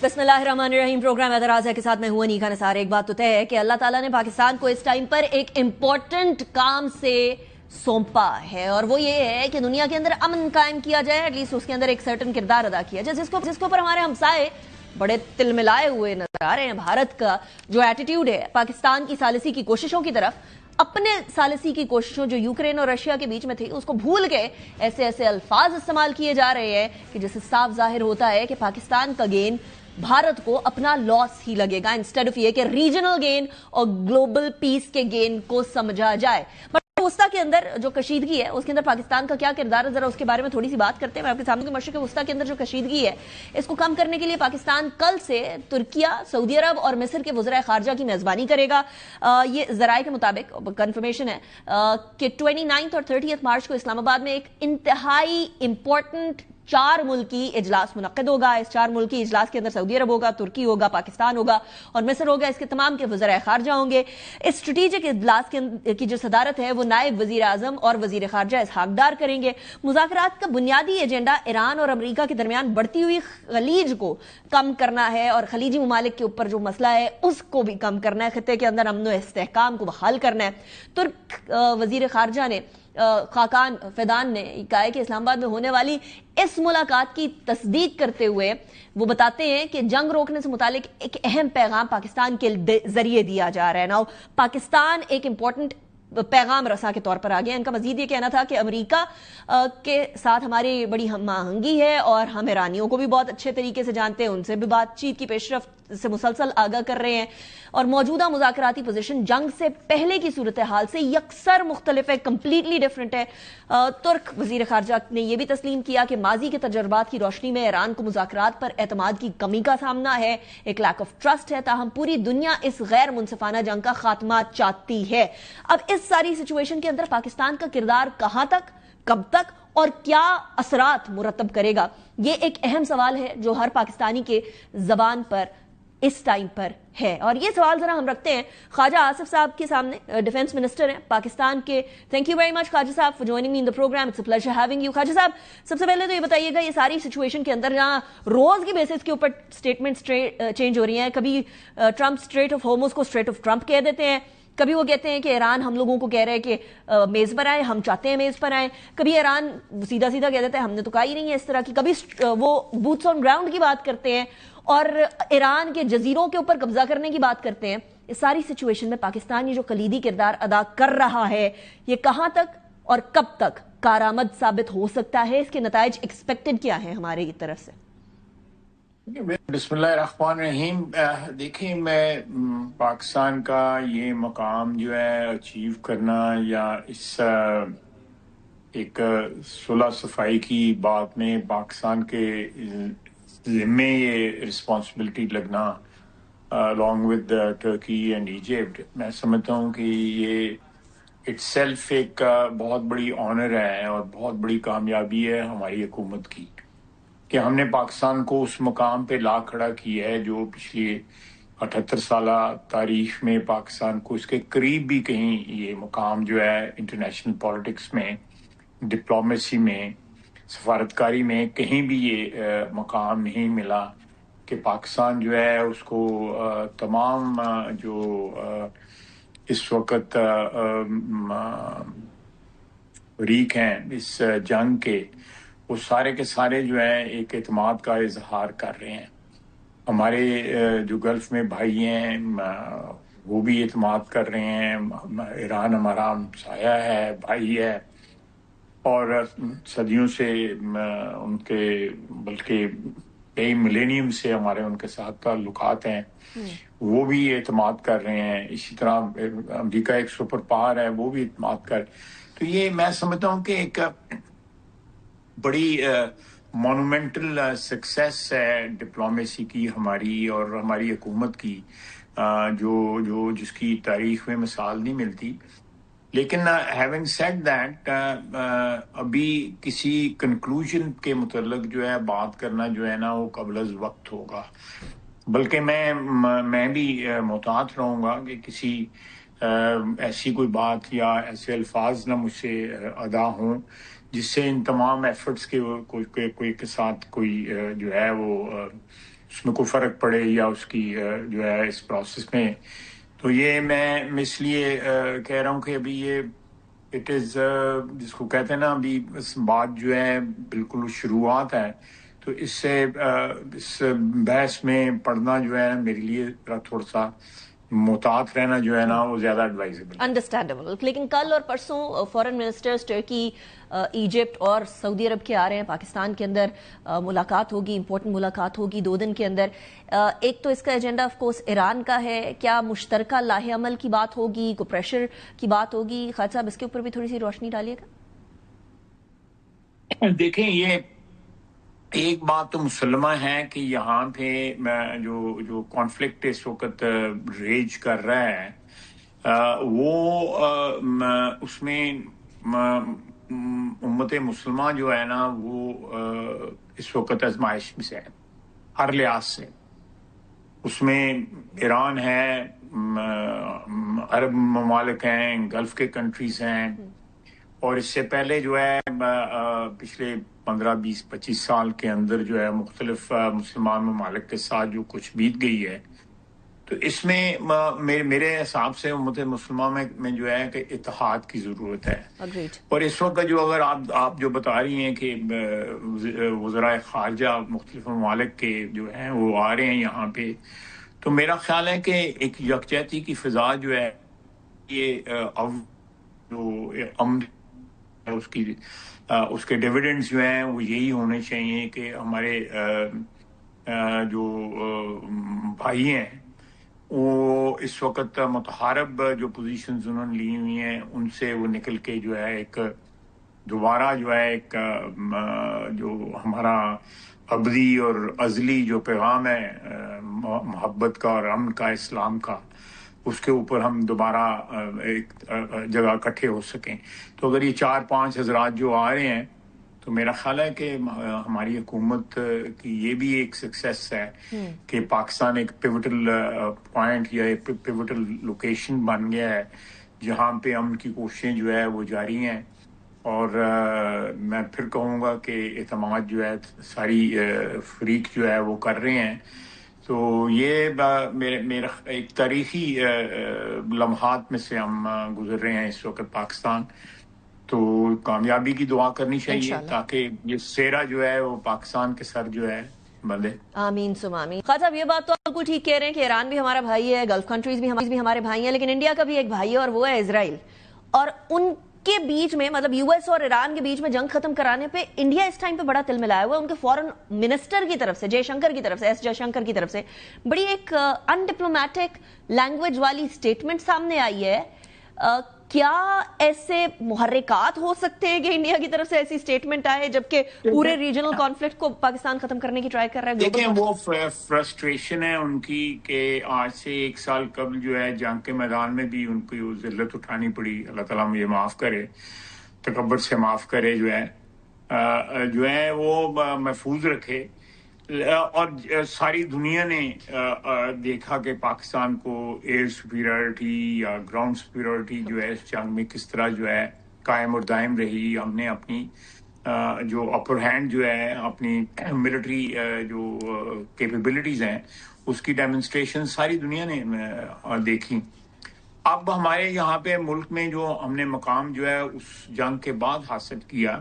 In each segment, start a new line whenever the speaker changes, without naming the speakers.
بسم اللہ الرحمن الرحیم. پروگرام اعتراض ہے کے ساتھ میں ہوں انیکا نثار. ایک بات تو طے ہے کہ اللہ تعالیٰ نے پاکستان کو اس ٹائم پر ایک امپورٹنٹ کام سے سونپا ہے، اور وہ یہ ہے کہ دنیا کے اندر امن قائم کیا جائے، ایٹ لیسٹ اس کے اندر ایک سرٹن کردار ادا کیا جائے، جس کے اوپر ہمارے ہمسائے بڑے تل ملائے ہوئے نظر آ رہے ہیں. بھارت کا جو ایٹیٹیوڈ ہے پاکستان کی ثالثی کی کوششوں کی طرف، اپنے ثالثی کی کوششوں جو یوکرین اور رشیا کے بیچ میں تھی اس کو بھول کے ایسے الفاظ استعمال کیے جا رہے ہیں کہ جس سے صاف ظاہر ہوتا ہے کہ پاکستان کا گین بھارت کو اپنا لاس ہی لگے گا، انسٹیڈ آف یہ کہ ریجنل گین اور گلوبل پیس کے گین کو سمجھا جائے. وسطیٰ کے اندر جو کشیدگی ہے اس کے اندر پاکستان کا کیا کردار ہے، ذرا اس کے بارے میں تھوڑی سی بات کرتے ہیں. میں آپ کے سامنے مشرق وسطیٰ کے اندر جو کشیدگی ہے اس کو کم کرنے کے لیے پاکستان کل سے ترکیہ، سعودی عرب اور مصر کے وزرائے خارجہ کی میزبانی کرے گا. یہ ذرائع کے مطابق کنفرمیشن ہے کہ 29 اور 30 مارچ کو اسلام آباد میں ایک انتہائی امپورٹنٹ 4 ملکی اجلاس منعقد ہوگا. اس 4 ملکی اجلاس کے اندر سعودی عرب ہوگا، ترکی ہوگا، پاکستان ہوگا اور مصر ہوگا. اس کے تمام کے وزرائے خارجہ ہوں گے. اس اسٹریٹجک اجلاس کی جو صدارت ہے وہ نائب وزیر اعظم اور وزیر خارجہ اسحاق ڈار کریں گے. مذاکرات کا بنیادی ایجنڈا ایران اور امریکہ کے درمیان بڑھتی ہوئی خلیج کو کم کرنا ہے، اور خلیجی ممالک کے اوپر جو مسئلہ ہے اس کو بھی کم کرنا ہے. خطے کے اندر امن و استحکام کو بحال کرنا ہے. ترک وزیر خارجہ نے خاقان فیدان نے کہا ہے کہ اسلام آباد میں ہونے والی اس ملاقات کی تصدیق کرتے ہوئے وہ بتاتے ہیں کہ جنگ روکنے سے متعلق ایک اہم پیغام پاکستان کے ذریعے دیا جا رہا ہے. ناؤ پاکستان ایک امپورٹنٹ پیغام رساں کے طور پر آ گیا. ان کا مزید یہ کہنا تھا کہ امریکہ کے ساتھ ہماری بڑی ہم آہنگی ہے اور ہم ایرانیوں کو بھی بہت اچھے طریقے سے جانتے ہیں، ان سے بھی بات چیت کی پیشرفت سے مسلسل آگاہ کر رہے ہیں، اور موجودہ مذاکراتی پوزیشن جنگ سے پہلے کی صورتحال سے یکسر مختلف ہے، کمپلیٹلی ڈیفرنٹ ہے. ترک وزیر خارجہ نے یہ بھی تسلیم کیا کہ ماضی کے تجربات کی روشنی میں ایران کو مذاکرات پر اعتماد کی کمی کا سامنا ہے، ایک لیک آف ٹرسٹ ہے، تاہم پوری دنیا اس غیر منصفانہ جنگ کا خاتمہ چاہتی ہے. اب اس ساری سچویشن کے اندر پاکستان کا کردار کہاں تک، کب تک اور کیا اثرات مرتب کرے گا، یہ ایک اہم سوال ہے جو ہر پاکستانی کے زبان پر اس ٹائم پر ہے. اور یہ سوال ذرا ہم رکھتے ہیں خواجہ آصف صاحب کے سامنے، ڈیفنس منسٹر ہیں پاکستان کے. Thank you very much Khawaja صاحب for joining me in the program. It's a pleasure having you. Khawaja صاحب سب سے پہلے تو یہ بتائیے گا، یہ ساری سچویشن کے اندر جہاں روز کی بیسس کے اوپر اسٹیٹمنٹ چینج ہو رہی ہیں، کبھی ٹرمپ اسٹریٹ آف ہارموز کو اسٹریٹ آف ٹرمپ کہہ دیتے ہیں، کبھی وہ کہتے ہیں کہ ایران ہم لوگوں کو کہہ رہے ہیں کہ میز پر آئیں، ہم چاہتے ہیں میز پر آئیں، کبھی ایران سیدھا سیدھا کہہ دیتا ہے ہم نے تو کہا ہی نہیں ہے اس طرح کی، کبھی وہ بوٹس آن گراؤنڈ کی بات کرتے ہیں اور ایران کے جزیروں کے اوپر قبضہ کرنے کی بات کرتے ہیں. اس ساری سچویشن میں پاکستان یہ جو کلیدی کردار ادا کر رہا ہے یہ کہاں تک اور کب تک کارآمد ثابت ہو سکتا ہے، اس کے نتائج ایکسپیکٹڈ کیا ہیں ہمارے طرف سے؟
بسم اللہ الرحمن الرحیم. دیکھیں، میں پاکستان کا یہ مقام جو ہے اچیو کرنا یا اس ایک صلح صفائی کی بات میں پاکستان کے ذمے یہ رسپانسبلٹی لگنا along with Turkey and Egypt, میں سمجھتا ہوں کہ یہ اٹ سیلف ایک بہت بڑی آنر ہے اور بہت بڑی کامیابی ہے ہماری حکومت کی کہ ہم نے پاکستان کو اس مقام پہ لا کھڑا کیا ہے جو پچھلی 78 سالہ تاریخ میں پاکستان کو اس کے قریب بھی کہیں یہ مقام جو ہے انٹرنیشنل پالیٹکس میں، ڈپلومیسی میں، سفارتکاری میں کہیں بھی یہ مقام نہیں ملا کہ پاکستان جو ہے اس کو تمام جو اس وقت فریق ہیں اس جنگ کے، وہ سارے کے سارے جو ہیں ایک اعتماد کا اظہار کر رہے ہیں. ہمارے جو گلف میں بھائی ہیں وہ بھی اعتماد کر رہے ہیں. ایران ہمارا ہمسایہ ہے، بھائی ہے، اور صدیوں سے ان کے بلکہ کئی ملینیم سے ہمارے ان کے ساتھ تعلقات ہیں، وہ بھی اعتماد کر رہے ہیں. اسی طرح امریکہ ایک سپر پاور ہے، وہ بھی اعتماد کر. تو یہ میں سمجھتا ہوں کہ ایک بڑی مونومنٹل سکسیس ہے ڈپلومیسی کی ہماری اور ہماری حکومت کی، جو جس کی تاریخ میں مثال نہیں ملتی. لیکن ہیونگ سیڈ دیٹ ابھی کسی کنکلوژن کے متعلق جو ہے بات کرنا جو ہے نا وہ قبل از وقت ہوگا. بلکہ میں بھی محتاط رہوں گا کہ کسی ایسی کوئی بات یا ایسے الفاظ نہ مجھ سے ادا ہوں جس سے ان تمام ایفرٹس کے کوئی کے ساتھ کوئی جو ہے وہ اس میں کوئی فرق پڑے یا اس کی جو ہے اس پروسیس میں. تو یہ میں اس لیے کہہ رہا ہوں کہ ابھی یہ اٹ از جس کو کہتے ہیں نا ابھی اس بات جو ہے بالکل شروعات ہے. تو اس سے اس بحث میں پڑھنا جو ہے میرے لیے تھوڑا سا محتاط رہنا جو ہے نا وہ زیادہ ایڈوائزبل ہے.
انڈرسٹینڈیبل. لیکن کل اور پرسوں فارن منسٹرز ٹرکی، ایجپٹ اور سعودی عرب کے آ رہے ہیں پاکستان کے اندر. ملاقات ہوگی، امپورٹنٹ ملاقات ہوگی 2 دن کے اندر. ایک تو اس کا ایجنڈا آف کورس ایران کا ہے. کیا مشترکہ لاہ عمل کی بات ہوگی، کوئی پریشر کی بات ہوگی؟ خالد صاحب اس کے اوپر بھی تھوڑی سی روشنی ڈالیے گا.
دیکھیں یہ ایک بات تو مسلمہ ہے کہ یہاں پہ جو کانفلکٹ اس وقت ریج کر رہا ہے وہ اس میں امت مسلمہ جو ہے نا وہ اس وقت آزمائش میں سے ہے ہر لحاظ سے. اس میں ایران ہے، عرب ممالک ہیں، گلف کے کنٹریز ہیں، اور اس سے پہلے جو ہے پچھلے 15 20 25 سال کے اندر جو ہے مختلف مسلمان ممالک کے ساتھ جو کچھ بیت گئی ہے. تو اس میں میرے حساب سے امت مسلمہ میں جو ہے کہ اتحاد کی ضرورت ہے.
Agreed.
اور اس وقت جو اگر آپ جو بتا رہی ہیں کہ وزرائے خارجہ مختلف ممالک کے جو ہیں وہ آ رہے ہیں یہاں پہ، تو میرا خیال ہے کہ ایک یکجہتی کی فضا جو ہے یہ جو امن اس کے ڈیویڈنڈز جو ہیں وہ یہی ہونے چاہیے کہ ہمارے جو بھائی ہیں وہ اس وقت متحارب جو پوزیشنز انہوں نے لی ہوئی ہیں ان سے وہ نکل کے جو ہے ایک دوبارہ جو ہے ایک جو ہمارا ابدی اور ازلی جو پیغام ہے محبت کا اور امن کا، اسلام کا، اس کے اوپر ہم دوبارہ ایک جگہ اکٹھے ہو سکیں. تو اگر یہ 4-5 حضرات جو آ رہے ہیں تو میرا خیال ہے کہ ہماری حکومت کی یہ بھی ایک سکسیس ہے کہ پاکستان ایک پیوٹل پوائنٹ یا ایک پیوٹل لوکیشن بن گیا ہے جہاں پہ امن کی کوششیں جو ہے وہ جاری ہیں. اور میں پھر کہوں گا کہ اعتماد جو ہے ساری فریق جو ہے وہ کر رہے ہیں. تو یہ میرا ایک تاریخی لمحات میں سے ہم گزر رہے ہیں اس وقت پاکستان. تو کامیابی کی دعا کرنی چاہیے تاکہ یہ سیرا جو ہے وہ پاکستان کے سر جو ہے بندے.
آمین ثم آمین. خالد صاحب یہ بات تو بالکل ٹھیک کہہ رہے ہیں کہ ایران بھی ہمارا بھائی ہے، گلف کنٹریز بھی ہمارے بھائی ہیں، لیکن انڈیا کا بھی ایک بھائی ہے اور وہ ہے اسرائیل. اور ان کے بیچ میں مطلب یو ایس اور ایران کے بیچ میں جنگ ختم کرانے پہ انڈیا اس ٹائم پہ بڑا تل ملایا ہوا ہے. ان کے فورن منسٹر کی طرف سے ایس جے شنکر کی طرف سے بڑی ایک ان ڈپلومیٹک لینگویج والی سٹیٹمنٹ سامنے آئی ہے. کیا ایسے محرکات ہو سکتے ہیں کہ انڈیا کی طرف سے ایسی سٹیٹمنٹ آئے جبکہ پورے ریجنل کانفلکٹ کو پاکستان ختم کرنے کی ٹرائی کر رہا ہے؟
دیکھیں وہ فرسٹریشن ہے ان کی کہ آج سے 1 سال قبل جو ہے جنگ کے میدان میں بھی ان کو وہ ذلت اٹھانی پڑی. اللہ تعالیٰ مجھے معاف کرے، تکبر سے معاف کرے، جو ہے وہ محفوظ رکھے. اور ساری دنیا نے دیکھا کہ پاکستان کو ایئر سپیریورٹی یا گراؤنڈ سپیریورٹی جو ہے اس جنگ میں کس طرح جو ہے قائم اور دائم رہی. ہم نے اپنی جو اپر ہینڈ جو ہے اپنی ملٹری جو کیپیبلٹیز ہیں اس کی ڈیمونسٹریشن ساری دنیا نے دیکھی. اب ہمارے یہاں پہ ملک میں جو ہم نے مقام جو ہے اس جنگ کے بعد حاصل کیا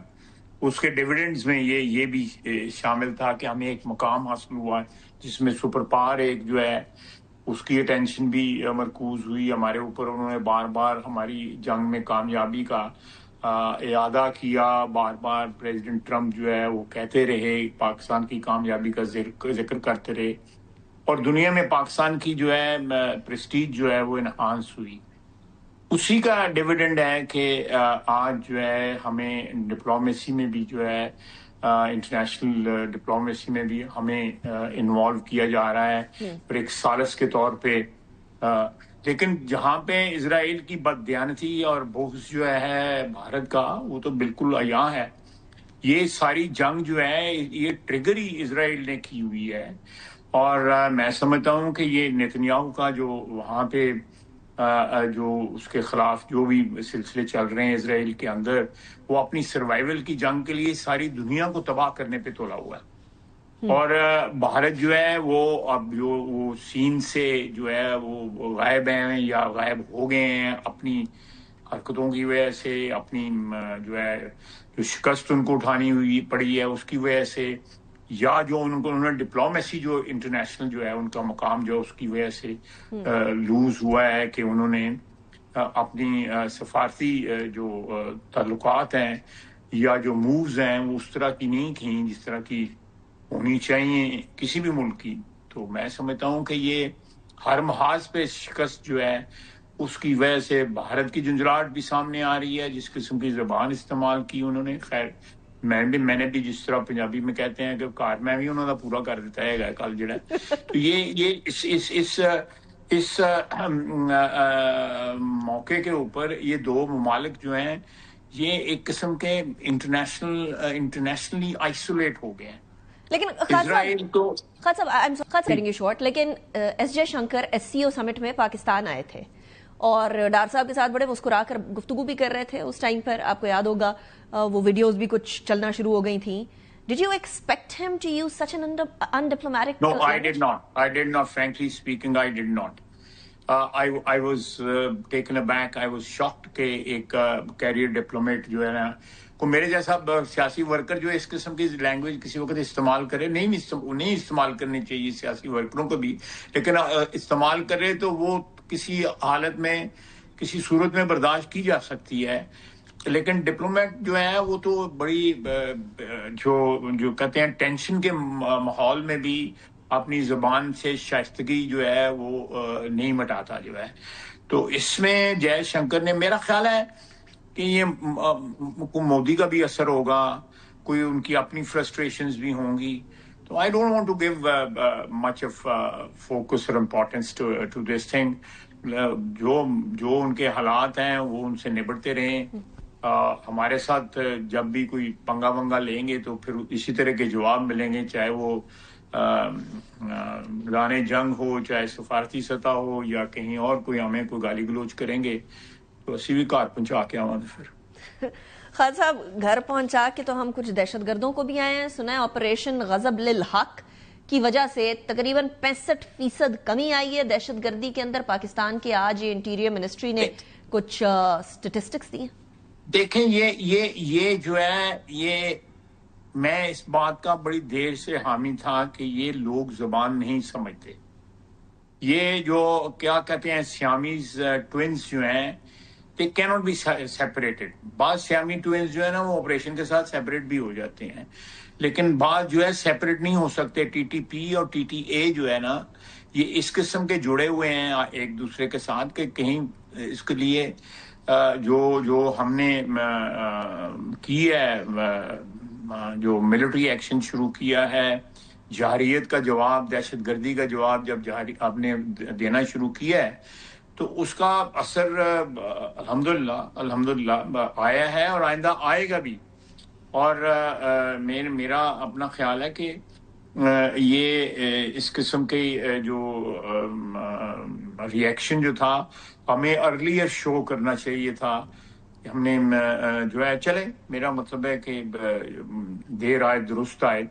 اس کے ڈیویڈنڈز میں یہ بھی شامل تھا کہ ہمیں ایک مقام حاصل ہوا جس میں سپر پاور ایک جو ہے اس کی اٹینشن بھی مرکوز ہوئی ہمارے اوپر. انہوں نے بار بار ہماری جنگ میں کامیابی کا اعادہ کیا. بار بار پریزیڈنٹ ٹرمپ جو ہے وہ کہتے رہے، پاکستان کی کامیابی کا ذکر کرتے رہے، اور دنیا میں پاکستان کی جو ہے پریسٹیج جو ہے وہ انہانس ہوئی. اسی کا ڈیویڈنڈ ہے کہ آج جو ہے ہمیں ڈپلومیسی میں بھی جو ہے انٹرنیشنل ڈپلومیسی میں بھی ہمیں انوالو کیا جا رہا ہے اور ایک سالس کے طور پہ. لیکن جہاں پہ اسرائیل کی بددیانتی اور بغض جو ہے بھارت کا وہ تو بالکل عیاں ہے. یہ ساری جنگ جو ہے یہ ٹریگر ہی اسرائیل نے کی ہوئی ہے. اور میں سمجھتا ہوں کہ یہ نیتنیاہو کا جو وہاں پہ جو اس کے خلاف جو بھی سلسلے چل رہے ہیں اسرائیل کے اندر، وہ اپنی سروائیول کی جنگ کے لیے ساری دنیا کو تباہ کرنے پہ تولا ہوا ہے. اور بھارت جو ہے وہ اب جو وہ سین سے جو ہے وہ غائب ہیں یا غائب ہو گئے ہیں اپنی حرکتوں کی وجہ سے، اپنی جو ہے جو شکست ان کو اٹھانی ہوئی پڑی ہے اس کی وجہ سے، یا جو انہوں نے ڈپلومیسی جو انٹرنیشنل جو ہے ان کا مقام جو اس کی وجہ سے لوز ہوا ہے کہ انہوں نے اپنی سفارتی جو تعلقات ہیں یا جو مووز ہیں وہ اس طرح کی نہیں کیں جس طرح کی ہونی چاہیے کسی بھی ملک کی. تو میں سمجھتا ہوں کہ یہ ہر محاذ پہ شکست جو ہے اس کی وجہ سے بھارت کی جھنجھلاہٹ بھی سامنے آ رہی ہے، جس قسم کی زبان استعمال کی انہوں نے. خیر میں نے بھی جس طرح پنجابی میں کہتے ہیں کہ کار میں بھی انہوں نے پورا کر دیتا ہے کل جڑا. تو یہ اس موقع کے اوپر یہ دو ممالک جو ہیں یہ ایک قسم کے انٹرنیشنلی آئسولیٹ ہو گئے ہیں.
لیکن
اسرائیل تو
خط کریں گے شارٹ، لیکن S Jaishankar S C O summit میں پاکستان آئے تھے اور ڈار صاحب کے ساتھ بڑے مسکرا کر گفتگو بھی کر رہے تھے اس ٹائم پر. آپ کو یاد ہوگا وہ ویڈیوز بھی کچھ چلنا شروع ہو گئی تھیں. Did you expect him to use such an undiplomatic
No, I
language?
did not. I did not. Frankly speaking, I did not. I was taken aback. I was shocked کہ ایک کیریئر ڈپلومیٹ جو ہے نا کو میرے جیسا سیاسی worker جو اس قسم کی لینگویج کسی وقت استعمال کرے. نہیں استعمال کرنی چاہیے سیاسی ورکروں کو بھی، لیکن استعمال کرے تو وہ کسی حالت میں کسی صورت میں برداشت کی جا سکتی ہے. لیکن ڈپلومیٹ جو ہے وہ تو بڑی جو کہتے ہیں ٹینشن کے ماحول میں بھی اپنی زبان سے شائستگی جو ہے وہ نہیں مٹاتا جو ہے. تو اس میں جے شنکر نے، میرا خیال ہے کہ یہ مودی کا بھی اثر ہوگا، کوئی ان کی اپنی فرسٹریشنز بھی ہوں گی. تو I don't want to give much of focus or importance to this thing. جو ان کے حالات ہیں وہ ان سے نبٹتے رہیں. ہمارے ساتھ جب بھی کوئی پنگا ونگا لیں گے تو پھر اسی طرح کے جواب ملیں گے، چاہے وہ میدان جنگ ہو، چاہے سفارتی سطح ہو، یا کہیں اور کوئی ہمیں کوئی گالی گلوچ کریں گے تو اسی بھی کار پہنچا کے آواں. پھر
خالد صاحب گھر پہنچا کے تو ہم کچھ دہشت گردوں کو بھی آئے ہیں. سنا ہے آپریشن غضب للحق کی وجہ سے تقریباً 65% کمی آئی ہے دہشت گردی کے اندر پاکستان کے. آج یہ انٹیریئر منسٹری نے کچھ سٹیٹسٹکس دی ہیں.
دیکھیں یہ جو ہے، یہ میں اس بات کا بڑی دیر سے حامی تھا کہ یہ لوگ زبان نہیں سمجھتے. یہ جو کیا کہتے ہیں سیامیز ٹوینز جو ہیں they cannot be separated. بعض سیامی ٹوینز جو ہے نا وہ آپریشن کے ساتھ سیپریٹ بھی ہو جاتے ہیں، لیکن بعض جو ہے سیپریٹ نہیں ہو سکتے. ٹی ٹی پی اور ٹی ٹی اے جو ہے نا یہ اس قسم کے جڑے ہوئے ہیں ایک دوسرے کے ساتھ کہ کہیں اس کے لیے جو ہم نے کی ہے، جو ملٹری ایکشن شروع کیا ہے، جہریت کا جواب، دہشت گردی کا جواب جب آپ نے دینا شروع کیا ہے تو اس کا اثر الحمدللہ آیا ہے اور آئندہ آئے گا بھی. اور میرا اپنا خیال ہے کہ یہ اس قسم کے جو ری ایکشن جو تھا ہمیں ارلیئر شو کرنا چاہیے تھا. ہم نے جو ہے چلے، میرا مطلب ہے کہ دیر آئے درست آئے،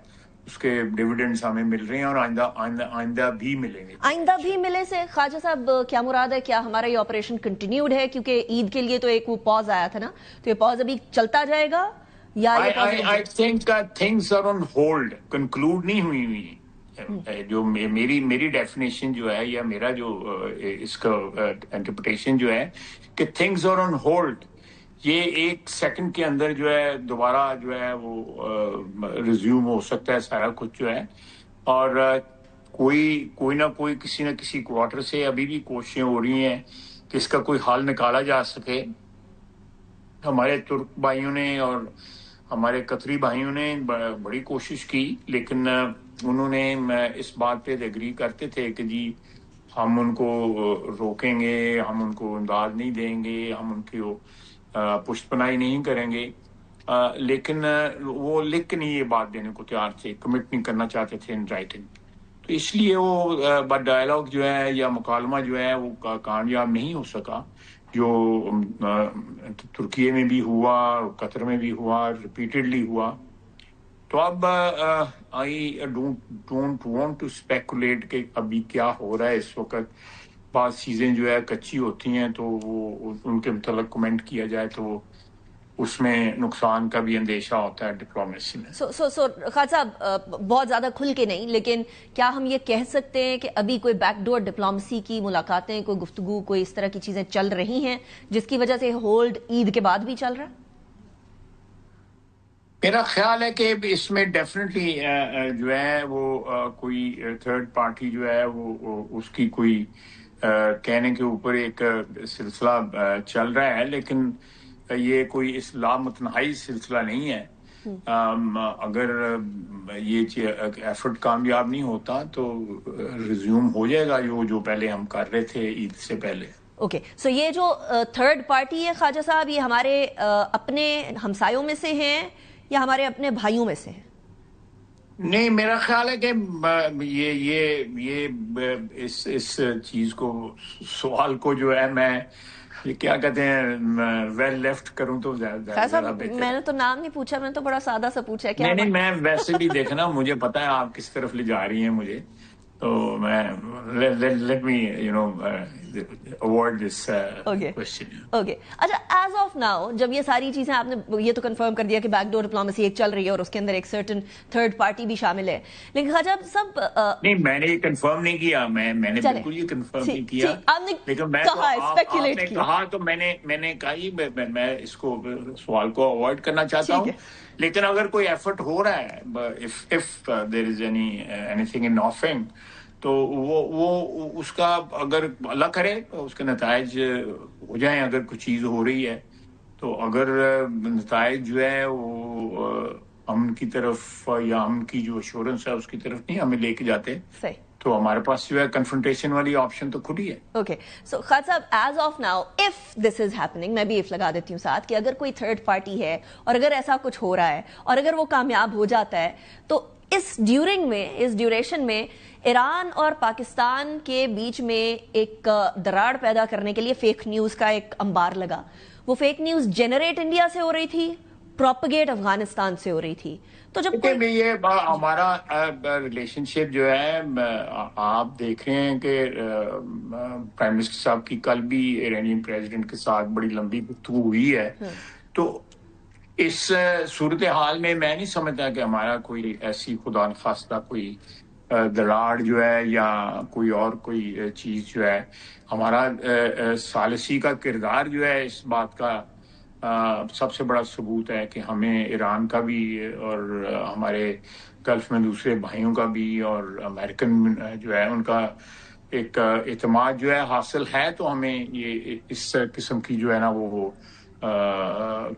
اس کے ڈیویڈنڈز ہمیں مل رہے ہیں اور آئندہ بھی ملیں گے.
آئندہ بھی ملے سے خواجہ صاحب کیا مراد ہے؟ کیا ہمارا یہ آپریشن کنٹینیوڈ ہے؟ کیونکہ عید کے لیے تو ایک وہ پاز آیا تھا نا، تو یہ پاز ابھی چلتا جائے گا یا
I think things are on hold. Conclude نہیں ہوئی. جو میری ڈیفینیشن جو ہے یا میرا جو اس کا انٹرپریٹیشن جو ہے کہ تھنگز آر آن ہولڈ. یہ ایک سیکنڈ کے اندر جو ہے دوبارہ جو ہے وہ ریزیوم ہو سکتا ہے سارا کچھ جو ہے. اور کوئی نہ کوئی کسی نہ کسی کوارٹر سے ابھی بھی کوششیں ہو رہی ہیں کہ اس کا کوئی حل نکالا جا سکے. ہمارے ترک بھائیوں نے اور ہمارے قطری بھائیوں نے بڑی کوشش کی، لیکن انہوں نے اس بات پہ ایگری کرتے تھے کہ جی ہم ان کو روکیں گے، ہم ان کو امداد نہیں دیں گے، ہم ان کی پشت پناہی نہیں کریں گے. لیکن وہ لکھ کے نہیں یہ بات دینے کو تیار تھے، کمٹ نہیں کرنا چاہتے تھے ان رائٹنگ. تو اس لیے وہ ڈائلاگ جو ہے یا مکالمہ جو ہے وہ کامیاب نہیں ہو سکا، جو ترکیے میں بھی ہوا، قطر میں بھی ہوا، ریپیٹڈلی ہوا. تو اب I don't want to speculate کہ ابھی کیا ہو رہا ہے اس وقت. بعض چیزیں جو ہے کچی ہوتی ہیں تو وہ ان کے متعلق کمنٹ کیا جائے تو اس میں نقصان کا بھی اندیشہ ہوتا ہے ڈپلومیسی میں.
سو خالد صاحب بہت زیادہ کھل کے نہیں، لیکن کیا ہم یہ کہہ سکتے ہیں کہ ابھی کوئی بیک ڈور ڈپلومیسی کی ملاقاتیں، کوئی گفتگو، کوئی اس طرح کی چیزیں چل رہی ہیں جس کی وجہ سے ہولڈ عید کے بعد بھی چل رہا ہے؟
میرا خیال ہے کہ اس میں ڈیفینیٹلی جو ہے وہ کوئی تھرڈ پارٹی جو ہے وہ اس کی کوئی کہنے کے اوپر ایک سلسلہ چل رہا ہے، لیکن یہ کوئی اس لامتناہی سلسلہ نہیں ہے. اگر یہ ایفرٹ کامیاب نہیں ہوتا تو ریزیوم ہو جائے گا جو پہلے ہم کر رہے تھے عید سے پہلے.
اوکے، سو یہ جو تھرڈ پارٹی ہے خواجہ صاحب، یہ ہمارے اپنے ہمسایوں میں سے ہیں یا ہمارے اپنے بھائیوں میں سے ہیں؟
نہیں، میرا خیال ہے کہ یہ اس چیز کو، سوال کو جو ہے میں یہ کیا کہتے ہیں ویل لیفٹ کروں تو زیادہ بہتر.
میں نے تو نام نہیں پوچھا، میں نے تو بڑا سادہ سا پوچھا. کیا
نہیں، میں ویسے بھی دیکھنا، مجھے پتا ہے آپ کس طرف لے جا رہی ہیں مجھے، تو میں let me avoid this question.
Okay, اچھا، ایز آف ناؤ جب یہ ساری چیزیں آپ نے یہ تو کنفرم کر دیا کہ بیک ڈور ڈپلومیسی ایک چل رہی ہے اور اس کے اندر ایک سرٹن تھرڈ پارٹی بھی شامل ہے، لیکن خواجہ سب
نہیں، میں نے یہ کنفرم نہیں کیا، میں نے بالکل یہ کنفرم نہیں کیا، لیکن میں کہا تو میں نے کہا میں اس کو سوال کو اوائڈ کرنا چاہتا ہوں. لیکن اگر کوئی ایفرٹ ہو رہا ہے، if there is anything in offing، تو وہ اس کا اگر اللہ کرے اس کے نتائج ہو جائیں. اگر کوئی چیز ہو رہی ہے تو اگر نتائج جو ہے وہ امن کی طرف یا امن کی جو ایشورنس ہے اس کی طرف نہیں ہمیں لے کے جاتے، تو ہمارے پاس جو ہے کنفرنٹیشن والی آپشن تو کھلی ہے.
اوکے، سو خالد صاحب، as of now if this is happening, میں بھی اف لگا دیتی ہوں ساتھ، کہ اگر کوئی تھرڈ پارٹی ہے اور اگر ایسا کچھ ہو رہا ہے اور اگر وہ کامیاب ہو جاتا ہے تو اس ڈیوریشن میں ایران اور پاکستان کے بیچ میں ایک دراڑ پیدا کرنے کے لیے فیک نیوز کا ایک انبار لگا. وہ فیک نیوز جنریٹ انڈیا سے ہو رہی تھی، پروپیگیٹ افغانستان سے ہو رہی تھی. تو جب
یہ ہمارا ریلیشن شپ جو ہے، آپ دیکھ رہے ہیں کہ پرائم منسٹر صاحب کی کل بھی ایرانین پریزیڈنٹ کے ساتھ بڑی لمبی گفتگو ہوئی ہے. تو اس صورتحال میں نہیں سمجھتا کہ ہمارا کوئی ایسی خدا نخواستہ کوئی دراڑ جو ہے یا کوئی چیز جو ہے. ہمارا ثالثی کا کردار جو ہے اس بات کا سب سے بڑا ثبوت ہے کہ ہمیں ایران کا بھی اور ہمارے گلف میں دوسرے بھائیوں کا بھی اور امریکن جو ہے ان کا ایک اعتماد جو ہے حاصل ہے. تو ہمیں یہ اس قسم کی جو ہے نا وہ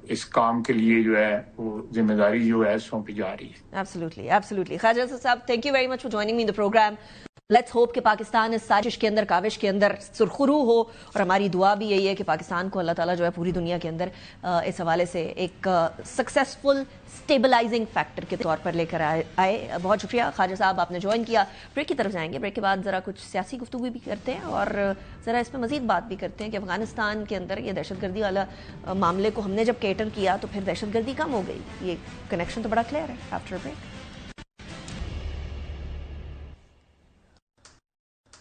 اس کام کے لیے جو ہے وہ ذمہ داری جو ہے سونپی جا رہی ہے.
Absolutely. Khawaja sahib, thank you very much for joining me in the programme. Let's hope کہ پاکستان اس سازش کے اندر، کاوش کے اندر سرخرو ہو، اور ہماری دعا بھی یہی ہے کہ پاکستان کو اللہ تعالیٰ جو ہے پوری دنیا کے اندر اس حوالے سے ایک سکسیسفل اسٹیبلائزنگ فیکٹر کے طور پر لے کر آئے. بہت شکریہ خواجہ صاحب، آپ نے جوائن کیا. بریک کی طرف جائیں گے، بریک کے بعد ذرا کچھ سیاسی گفتگو بھی کرتے ہیں اور ذرا اس پہ مزید بات بھی کرتے ہیں کہ افغانستان کے اندر یہ دہشت گردی والا معاملے کو ہم نے جب کیٹر کیا تو پھر دہشت گردی کم ہو گئی. یہ کنیکشن تو بڑا کلیئر ہے. After break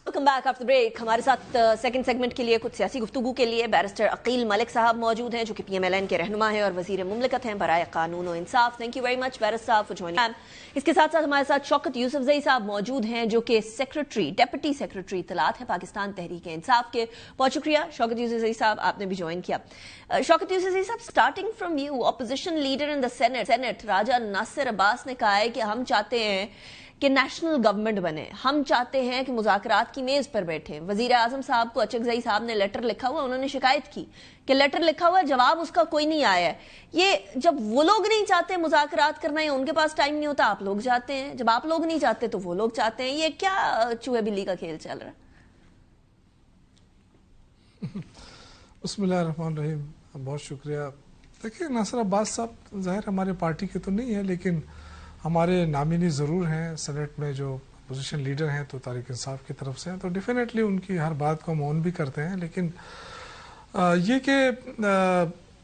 welcome back after break. ہمارے ساتھ سیکنڈ سیگمنٹ کے لیے کچھ سیاسی گفتگو کے لیے بیرسٹر عقیل ملک صاحب موجود ہیں جو کہ PMLN کے رہنما ہیں اور وزیر مملکت ہیں برائے قانون و انصاف. Thank you very much barrister صاحب فار جوائننگ. اس کے ساتھ ساتھ ہمارے ساتھ شوکت یوسفزئی صاحب موجود ہیں جو کہ ڈپٹی سیکرٹری اطلاعات ہیں پاکستان تحریک انصاف کے. بہت شکریہ شوکت یوسفزئی صاحب، آپ نے بھی جوائن کیا. شوکت یوسفزئی صاحب، starting from you, opposition leader in the senate Raja Nasir Abbas نے کہا ہے کہ ہم چاہتے ہیں کہ نیشنل گورنمنٹ بنے، ہم چاہتے ہیں کہ مذاکرات کی میز پر بیٹھیں. وزیر اعظم صاحب کو اچکزئی صاحب نے لیٹر لکھا ہوا، انہوں نے شکایت کی کہ لیٹر لکھا ہوا جواب اس کا کوئی نہیں آیا ہے. یہ جب وہ لوگ نہیں چاہتے مذاکرات کرنا یا ان کے پاس ٹائم نہیں ہوتا، آپ لوگ جاتے ہیں، جب آپ لوگ نہیں چاہتے تو وہ لوگ چاہتے ہیں. یہ کیا چوہے بلی کا کھیل چل رہا ہے؟
بسم اللہ الرحمن الرحیم. بہت شکریہ. دیکھیے، ناصر عباس صاحب ظاہر ہمارے پارٹی کے تو نہیں ہیں، لیکن ہمارے نامینی ضرور ہیں. سینٹ میں جو اپوزیشن لیڈر ہیں تو تحریک انصاف کی طرف سے ہیں، تو ڈیفینیٹلی ان کی ہر بات کو ہم اون بھی کرتے ہیں. لیکن یہ کہ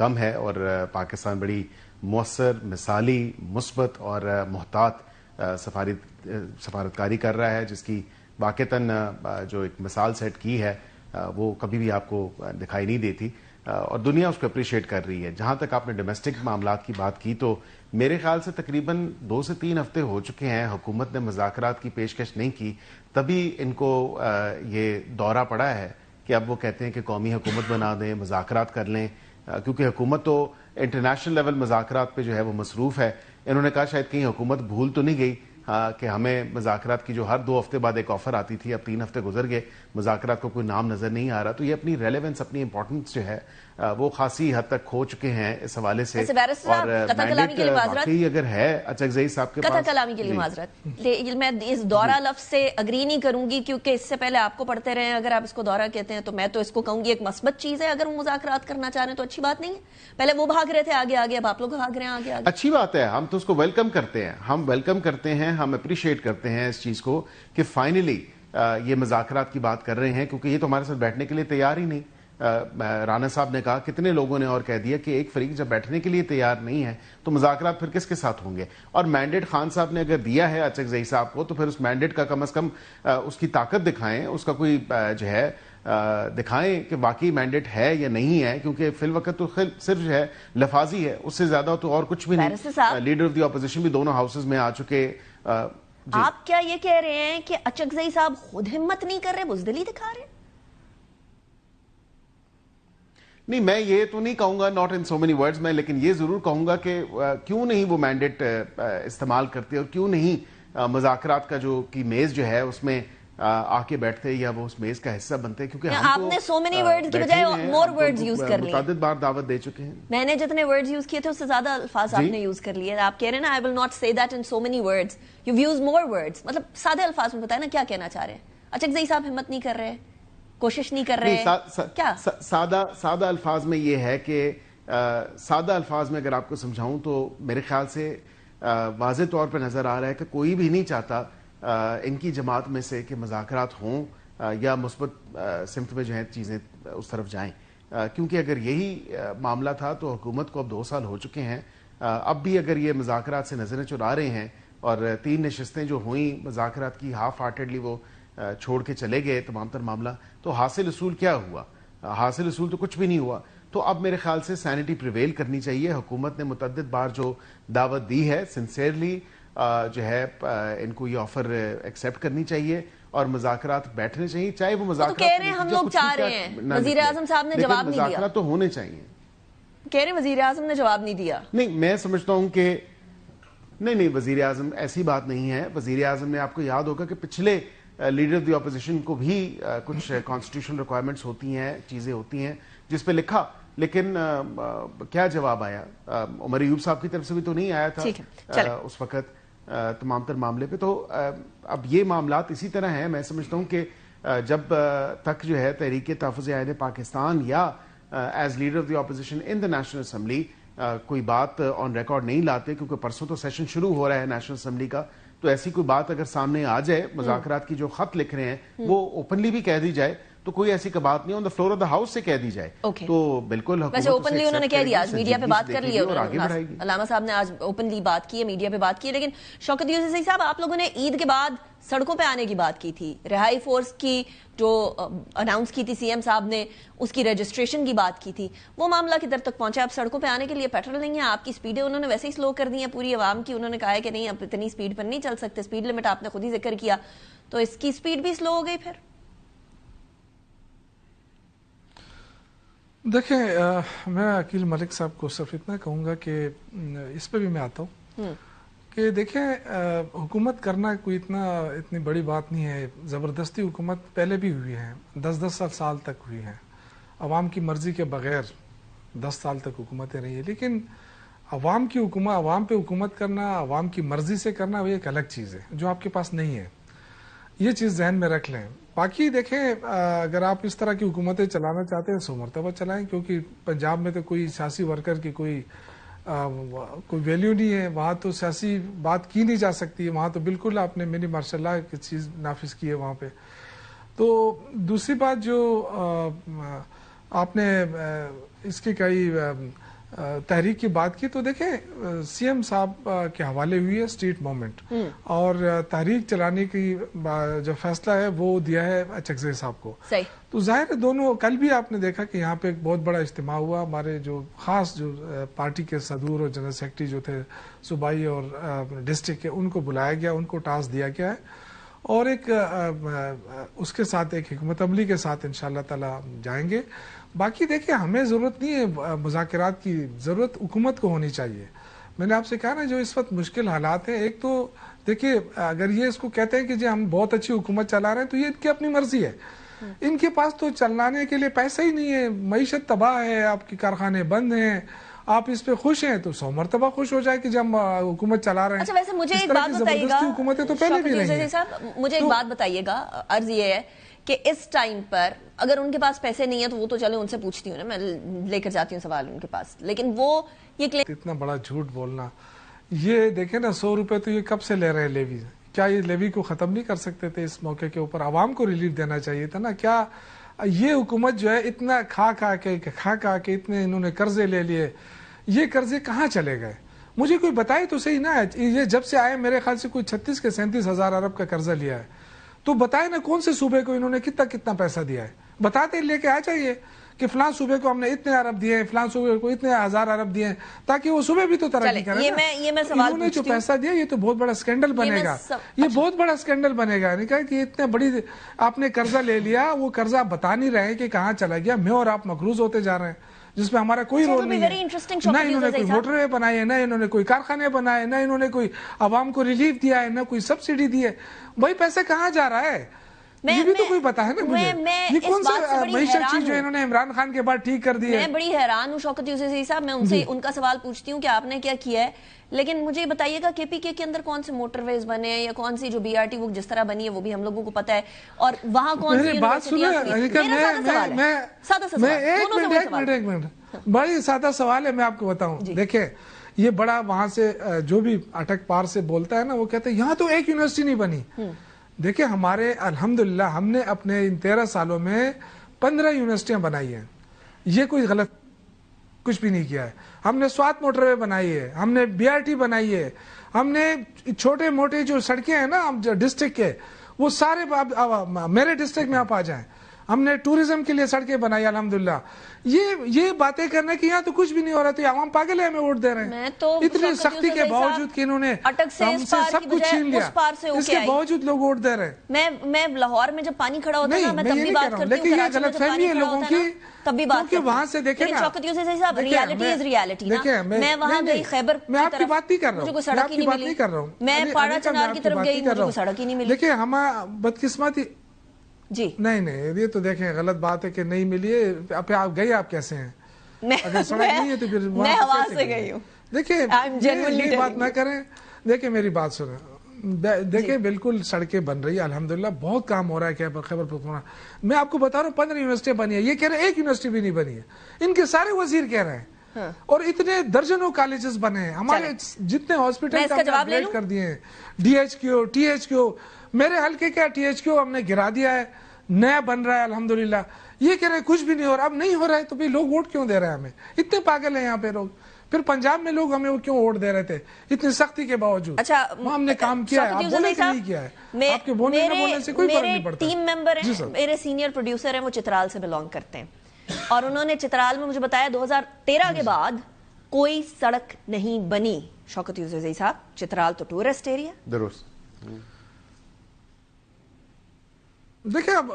کم ہے اور پاکستان بڑی مؤثر، مثالی، مثبت اور محتاط سفارتکاری کر رہا ہے، جس کی واقعتاً جو ایک مثال سیٹ کی ہے وہ کبھی بھی آپ کو دکھائی نہیں دیتی اور دنیا اس کو اپریشیٹ کر رہی ہے. جہاں تک آپ نے ڈومیسٹک معاملات کی بات کی تو میرے خیال سے تقریباً 2 سے 3 ہفتے ہو چکے ہیں حکومت نے مذاکرات کی پیشکش نہیں کی، تبھی ان کو یہ دورہ پڑا ہے کہ اب وہ کہتے ہیں کہ قومی حکومت بنا دیں، مذاکرات کر لیں، کیونکہ حکومت تو انٹرنیشنل لیول مذاکرات پہ جو ہے وہ مصروف ہے. انہوں نے کہا شاید کہیں حکومت بھول تو نہیں گئی کہ ہمیں مذاکرات کی جو ہر 2 ہفتے بعد ایک آفر آتی تھی، اب 3 ہفتے گزر گئے، مذاکرات کو کوئی نام نظر نہیں آ رہا. تو یہ اپنی ریلیونس، اپنی امپورٹنس جو ہے وہ خاصی حد تک کھو چکے ہیں اس حوالے سے. اور مینڈیٹ واقعی اگر ہے اچکزئی صاحب کے پاس،
قطع کلامی کے لیے معذرت، میں اس دورہ لفظ سے اگری نہیں کروں گی، کیونکہ اس سے پہلے آپ کو پڑھتے رہے ہیں. اگر آپ اس کو دورہ کہتے ہیں تو میں تو اس کو کہوں گی ایک مثبت چیز ہے. اگر وہ مذاکرات کرنا چاہ رہے ہیں تو اچھی بات نہیں ہے. پہلے وہ بھاگ رہے تھے آگے آگے، اب آپ لوگ بھاگ رہے ہیں آگے آگے.
اچھی بات ہے، ہم تو اس کو ویلکم کرتے ہیں، ہم ویلکم کرتے ہیں، ہم اپریشیٹ کرتے ہیں اس چیز کو کہ فائنلی یہ مذاکرات کی بات کر رہے ہیں، کیونکہ یہ تو ہمارے ساتھ بیٹھنے کے لیے تیار ہی نہیں. رانا صاحب نے کہا، کتنے لوگوں نے اور کہہ دیا کہ ایک فریق جب بیٹھنے کے لیے تیار نہیں ہے تو مذاکرات پھر کس کے ساتھ ہوں گے. اور مینڈیٹ خان صاحب نے اگر دیا ہے اچکزئی صاحب کو تو پھر اس مینڈیٹ کا کم از کم اس کی طاقت دکھائیں، اس کا کوئی جو ہے دکھائیں کہ واقعی مینڈیٹ ہے یا نہیں ہے، کیونکہ فی الوقت تو صرف جو ہے لفاظی ہے، اس سے زیادہ تو اور کچھ بھی نہیں. لیڈر آف دی اپوزیشن بھی دونوں ہاؤسز میں آ چکے.
آپ کیا یہ کہہ رہے ہیں کہ اچکزئی صاحب خود ہمت نہیں کر رہے، بزدلی دکھا رہے ہیں؟
نہیں، میں یہ تو نہیں کہوں گا not in so many words میں، لیکن یہ ضرور کہوں گا کہ کیوں نہیں وہ مینڈیٹ استعمال کرتے اور کیوں نہیں مذاکرات کا جو کی میز جو ہے اس میں آ کے بیٹھتے یا وہ اس میز کا حصہ بنتے. کیونکہ
آپ نے سو مینی ورڈز کی بجائے مور ورڈز یوز کر لیے،
متعدد بار دعوت دے چکے ہیں.
میں نے جتنے ورڈز یوز کیے تھے اس سے زیادہ الفاظ آپ نے یوز کر لیے. آپ کہہ رہے ہیں نا I will not say that in so many words, you've used more words. مطلب سادے الفاظ میں بتائیں نا کیا کہنا چاہ رہے ہیں. اچکزئی صاحب ہمت نہیں کر رہے، کوشش نہیں کر رہے کیا؟
سادہ الفاظ میں یہ ہے کہ سادہ الفاظ میں اگر آپ کو سمجھاؤں تو میرے خیال سے واضح طور پہ نظر آ رہا ہے کہ کوئی بھی نہیں چاہتا ان کی جماعت میں سے کہ مذاکرات ہوں یا مثبت سمت میں جو ہیں چیزیں اس طرف جائیں. کیونکہ اگر یہی معاملہ تھا تو حکومت کو اب 2 سال ہو چکے ہیں. اب بھی اگر یہ مذاکرات سے نظریں چرا رہے ہیں اور 3 نشستیں جو ہوئیں مذاکرات کی ہاف ہارٹیڈلی وہ چھوڑ کے چلے گئے تمام تر معاملہ، تو حاصل اصول کیا ہوا؟ حاصل اصول تو کچھ بھی نہیں ہوا. تو اب میرے خیال سے سینٹی پریویل کرنی چاہیے. حکومت نے متعدد بار جو دعوت دی ہے سنسیئرلی جو ہے ان کو یہ آفر ایکسیپٹ کرنی چاہیے اور مذاکرات بیٹھنے چاہیے، چاہے وہ مذاکرات
کہہ رہے ہیں ہم لوگ چاہ رہے ہیں. وزیر اعظم صاحب نے جواب نہیں دیا.
مذاکرات تو ہونے چاہیے.
کہہ رہے ہیں وزیر اعظم نے جواب نہیں دیا.
نہیں، میں سمجھتا ہوں کہ نہیں، وزیر اعظم ایسی بات نہیں ہے. وزیر اعظم نے، آپ کو یاد ہوگا کہ پچھلے لیڈر آف دی اپوزیشن کو بھی کچھ کانسٹیٹیوشنل ریکوائرمنٹس ہوتی ہیں، چیزیں ہوتی ہیں جس پہ لکھا، لیکن کیا جواب آیا؟ عمر ایوب صاحب کی طرف سے بھی تو نہیں آیا تھا اس وقت تمام تر معاملے پہ. تو اب یہ معاملات اسی طرح ہیں. میں سمجھتا ہوں کہ جب تک جو ہے تحریک تحفظ آئین پاکستان یا as leader of the opposition in the national assembly کوئی بات آن ریکارڈ نہیں لاتے، کیونکہ پرسوں تو سیشن شروع ہو رہا ہے نیشنل اسمبلی کا، تو ایسی کوئی بات اگر سامنے آ جائے، مذاکرات کی جو خط لکھ رہے ہیں وہ اوپنلی بھی کہہ دی جائے تو کوئی ایسی بات نہیں، on the floor of the house سے کہہ دی جائے تو بالکل
ویسے اوپنلی انہوں نے کہہ دیا، آج میڈیا پہ بات کر لی ہے. علامہ صاحب نے آج اوپنلی بات کی ہے، میڈیا پہ بات کی ہے. لیکن شوکت یوسف صاحب، آپ لوگوں نے عید کے بعد سڑکوں پہ آنے کی بات کی تھی، رہائی فورس کی جو اناؤنس کی تھی سی ایم صاحب نے، اس کی رجسٹریشن کی بات کی تھی، وہ معاملہ کدھر تک پہنچا؟ اب سڑکوں پہ آنے کے لیے پیٹرول نہیں ہے، آپ کی سپیڈیں انہوں نے ویسے ہی سلو کر دی ہیں پوری عوام کی. انہوں نے کہا ہے کہ نہیں، اب اتنی سپیڈ پر نہیں چل سکتے، سپیڈ لمٹ آپ نے خود ہی ذکر کیا، تو اس کی سپیڈ بھی سلو ہو گئی. پھر
دیکھیں، میں عقیل ملک صاحب کو صرف اتنا کہوں گا کہ اس پہ بھی میں آتا ہوں کہ دیکھیں، حکومت کرنا کوئی اتنی بڑی بات نہیں ہے. زبردستی حکومت پہلے بھی ہوئی ہے، 10 سال تک ہوئی ہیں، عوام کی مرضی کے بغیر 10 سال تک حکومتیں رہی ہیں. لیکن عوام پہ حکومت کرنا، عوام کی مرضی سے کرنا، وہ ایک الگ چیز ہے جو آپ کے پاس نہیں ہے. یہ چیز ذہن میں رکھ لیں. باقی دیکھیں، اگر آپ اس طرح کی حکومتیں چلانا چاہتے ہیں 100 مرتبہ چلائیں، کیونکہ پنجاب میں تو کوئی سیاسی ورکر کی کوئی ویلیو نہیں ہے. وہاں تو سیاسی بات کی نہیں جا سکتی ہے. وہاں تو بالکل آپ نے منی مارشل اللہ کی چیز نافذ کی ہے وہاں پہ. تو دوسری بات جو آپ نے اس کی کہی تحریک کی بات کی تو دیکھیں سی ایم صاحب کے حوالے ہوئی ہے اسٹریٹ موومنٹ، اور تحریک چلانے کی جو فیصلہ ہے وہ دیا ہے چکزئی صاحب کو. تو ظاہر ہے دونوں، کل بھی آپ نے دیکھا کہ یہاں پہ ایک بہت بڑا اجتماع ہوا، ہمارے جو خاص جو پارٹی کے صدور اور جنرل سیکرٹری جو تھے صوبائی اور ڈسٹرکٹ کے، ان کو بلایا گیا، ان کو ٹاسک دیا گیا ہے، اور ایک اس کے ساتھ ایک حکمت عملی کے ساتھ انشاءاللہ تعالی جائیں گے. باقی دیکھیں ہمیں ضرورت نہیں ہے مذاکرات کی، ضرورت حکومت کو ہونی چاہیے. میں نے آپ سے کہا نا جو اس وقت مشکل حالات ہیں، ایک تو دیکھیے اگر یہ اس کو کہتے ہیں کہ جی ہم بہت اچھی حکومت چلا رہے ہیں تو یہ ان کی اپنی مرضی ہے، ان کے پاس تو چلانے کے لیے پیسہ ہی نہیں ہے، معیشت تباہ ہے، آپ کے کارخانے بند ہیں، آپ اس پہ خوش ہیں تو 100 مرتبہ خوش ہو جائے کہ جب ہم حکومت چلا رہے ہیں.
اچھا ویسے مجھے ایک بات بتائیے گا،
حکومتیں تو پہلے بھی رہی ہیں.
مجھے ایک بات بتائیے گا، عرض یہ ہے کہ اس ٹائم پر اگر ان کے پاس پیسے نہیں ہیں تو وہ تو چلے ان سے پوچھتی ہوں نا، میں لے کر جاتی ہوں سوال ان کے پاس، لیکن وہ یہ
اتنا بڑا جھوٹ بولنا، یہ دیکھیں نا 100 روپے تو یہ کب سے لے رہے ہیں لیوی، کیا یہ لیوی کو ختم نہیں کر سکتے تھے؟ اس موقع کے اوپر عوام کو ریلیف دینا چاہیے تھا نا. کیا یہ حکومت جو ہے اتنا کھا کھا کے اتنے انہوں نے قرضے لے لیے، یہ قرضے کہاں چلے گئے؟ مجھے کوئی بتائے تو صحیح نا. یہ جب سے آئے میرے خیال سے کوئی 36 کے 37 ہزار ارب کا قرضہ لیا ہے، تو بتائے نا کون سے صوبے کو انہوں نے کتنا پیسہ دیا ہے، بتاتے لے کے آ جائیے کہ فلاں صوبے کو ہم نے اتنے ارب دیے ہیں، فلاں صوبے کو اتنے ہزار ارب دیے ہیں، تاکہ وہ صوبے بھی تو ترقی کریں. انہوں نے جو پیسہ دیا یہ تو بہت بڑا اسکینڈل بنے گا، یہ بہت بڑا اسکینڈل بنے گا. کہا کہ اتنے بڑی آپ نے قرضہ لے لیا، وہ قرضہ آپ بتا نہیں رہے کہ کہاں چلا گیا، میں اور آپ مقروض ہوتے جا رہے ہیں جس میں ہمارا کوئی رول نہیں ہے. نہ انہوں نے کوئی موٹر وے بنائے، نہ انہوں نے کوئی کارخانے بنائے، نہ انہوں نے کوئی عوام کو ریلیف دیا ہے، نہ کوئی سبسڈی دی ہے. وہی پیسے کہاں جا رہا ہے یہ بھی تو کوئی پتا ہے نا مجھے. یہ کون سا معیشت چیز جو انہوں نے عمران خان کے بعد ٹھیک کر دی ہے؟
میں بڑی حیران ہوں شوکت یوسف صاحب، میں ان سے ان کا سوال پوچھتی ہوں کہ آپ نے کیا کیا ہے، لیکن مجھے بتائیے گا کے پی کے اندر کون سے موٹر ویز بنے ہیں، یا کون سی جو بی آر ٹی وہ جس طرح بنی ہے وہ بھی ہم لوگوں کو پتا ہے، اور وہاں کون سی یونیورسٹیاں.
ایک منٹ بھائی، سادہ سوال ہے، میں آپ کو بتاؤں. دیکھیں یہ بڑا وہاں سے جو بھی اٹک پار سے بولتا ہے نا، وہ کہتے ہیں یہاں تو ایک یونیورسٹی نہیں بنی. دیکھیں ہمارے الحمدللہ ہم نے اپنے ان 13 سالوں میں 15 یونیورسٹیاں بنائی ہیں، یہ کوئی غلط کچھ بھی نہیں کیا ہے. ہم نے سوات موٹر وے بنائی ہے، ہم نے بی آر ٹی بنائی ہے، ہم نے چھوٹے موٹے جو سڑکیں ہیں نا جو ڈسٹرکٹ کے، وہ سارے میرے ڈسٹرکٹ میں آپ آ جائیں. ہم نے ٹورزم کے لیے سڑکیں بنائی الحمدللہ. یہ باتیں کرنا کہ یہاں تو کچھ بھی نہیں ہو رہا تھا، عوام پاگل ہے ہمیں ووٹ دے رہے ہیں. اتنی سختی کے باوجود کہ انہوں نے ہم سے سب کچھ چھین لیا، اس کے باوجود لوگ ووٹ دے رہے ہیں.
میں لاہور میں جب پانی کھڑا ہوتا ہے میں تب بھی بات کرتی ہوں،
لیکن یہ غلط فہمی ہے لوگوں کی،
تب بھی بات
کیونکہ وہاں سے دیکھیں نا
شوکت یوسف صاحب، ریالٹی از ریالٹی نا. میں وہاں گئی خیبر،
میں آپ کی بات نہیں کر رہا ہوں،
مجھے کوئی سڑک ہی نہیں ملی. میں پاڑا چنار کی طرف گئی، مجھے کوئی سڑک ہی نہیں ملی.
دیکھیں ہم بدقسمتی
جی
نہیں یہ تو دیکھیں غلط بات ہے کہ نہیں ملی ہے. آپ گئی آپ کیسے ہیں؟ اگر سڑک نہیں ہے تو پھر
میں ہوا سے گئی ہوں.
دیکھیں یہ بات نہ کریں. دیکھیں میری بات سنیں، دیکھیں بالکل سڑکیں بن رہی ہے الحمدللہ، بہت کام ہو رہا ہے خیبر پختونخوا. میں آپ کو بتا رہا ہوں 15 یونیورسٹیاں بنی ہے، یہ کہہ رہے ہیں ایک یونیورسٹی بھی نہیں بنی ہے. ان کے سارے وزیر کہہ رہے ہیں، اور اتنے درجنوں کالجز بنے ہیں. ہمارے جتنے ہاسپٹل اپگریڈ کر دیے ہیں، D H Q T H Q. میرے حلقے کا ٹی ایچ کیو ہم نے گرا دیا ہے، نیا بن رہا ہے الحمدللہ. یہ کہہ رہے ہیں کچھ بھی نہیں ہو رہا. اب نہیں ہو رہا ہے تو بھی لوگ ووٹ کیوں دے رہے ہیں ہمیں؟ اتنے پاگل ہیں یہاں پہ لوگ. پھر پنجاب میں لوگ ہمیں کیوں ووٹ دے رہے تھے اتنی سختی کے باوجود؟
اچھا
ہم نے کام کیا ہے، آپ بولے کہ نہیں کیا ہے، آپ کے بولنے نہ بولنے سے کوئی فرق نہیں پڑتا.
ٹیم ممبر ہیں میرے سینئر پروڈیوسر ہیں، وہ چترال سے بلانگ کرتے ہیں، اور انہوں نے چترال میں مجھے بتایا 2013 کے بعد کوئی سڑک نہیں بنی. شوکت یوسف صاحب چترال تو ٹورسٹ ایریا.
درست.
دیکھیں اب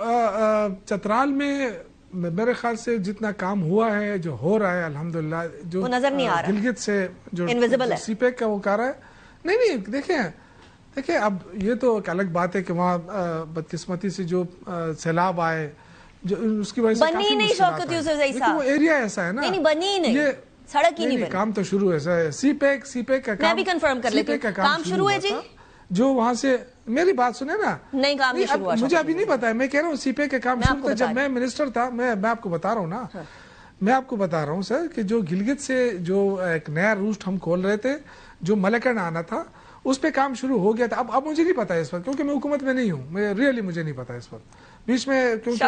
چترال میں میرے خیال سے جتنا کام ہوا ہے، جو ہو رہا ہے الحمدللہ، جو
نظر نہیں آ رہا،
گلگت سے جو سی پیک کا وہ کر رہا ہے. نہیں دیکھیں اب یہ تو ایک الگ بات ہے کہ وہاں بدقسمتی سے جو سیلاب آئے، جو اس کی وجہ سے
بنی نہیں شوکت یوسف صاحب،
وہ ایریا ایسا ہے نا،
بنی نہیں، سڑک ہی نہیں بنی.
کام تو شروع ہے سی پیک کا کام،
میں بھی کنفرم کر لیتی ہوں کام شروع ہے. جی
جو وہاں سے میری بات سنیں نا،
نہیں کام نہیں شروع ہوا.
مجھے ابھی نہیں پتا ہے، میں کہہ رہا ہوں سی پے کا کام شروع تھا جب میں منسٹر تھا. میں آپ کو بتا رہا ہوں نا، میں آپ کو بتا رہا ہوں سر کہ جو گلگت سے جو ایک نیا روٹ ہم کھول رہے تھے، جو ملکن آنا تھا، اس پہ کام شروع ہو گیا تھا. اب مجھے نہیں پتا اس وقت، کیونکہ میں حکومت میں نہیں ہوں. میں ریئلی مجھے نہیں پتا اس وقت. بیچ میں کیونکہ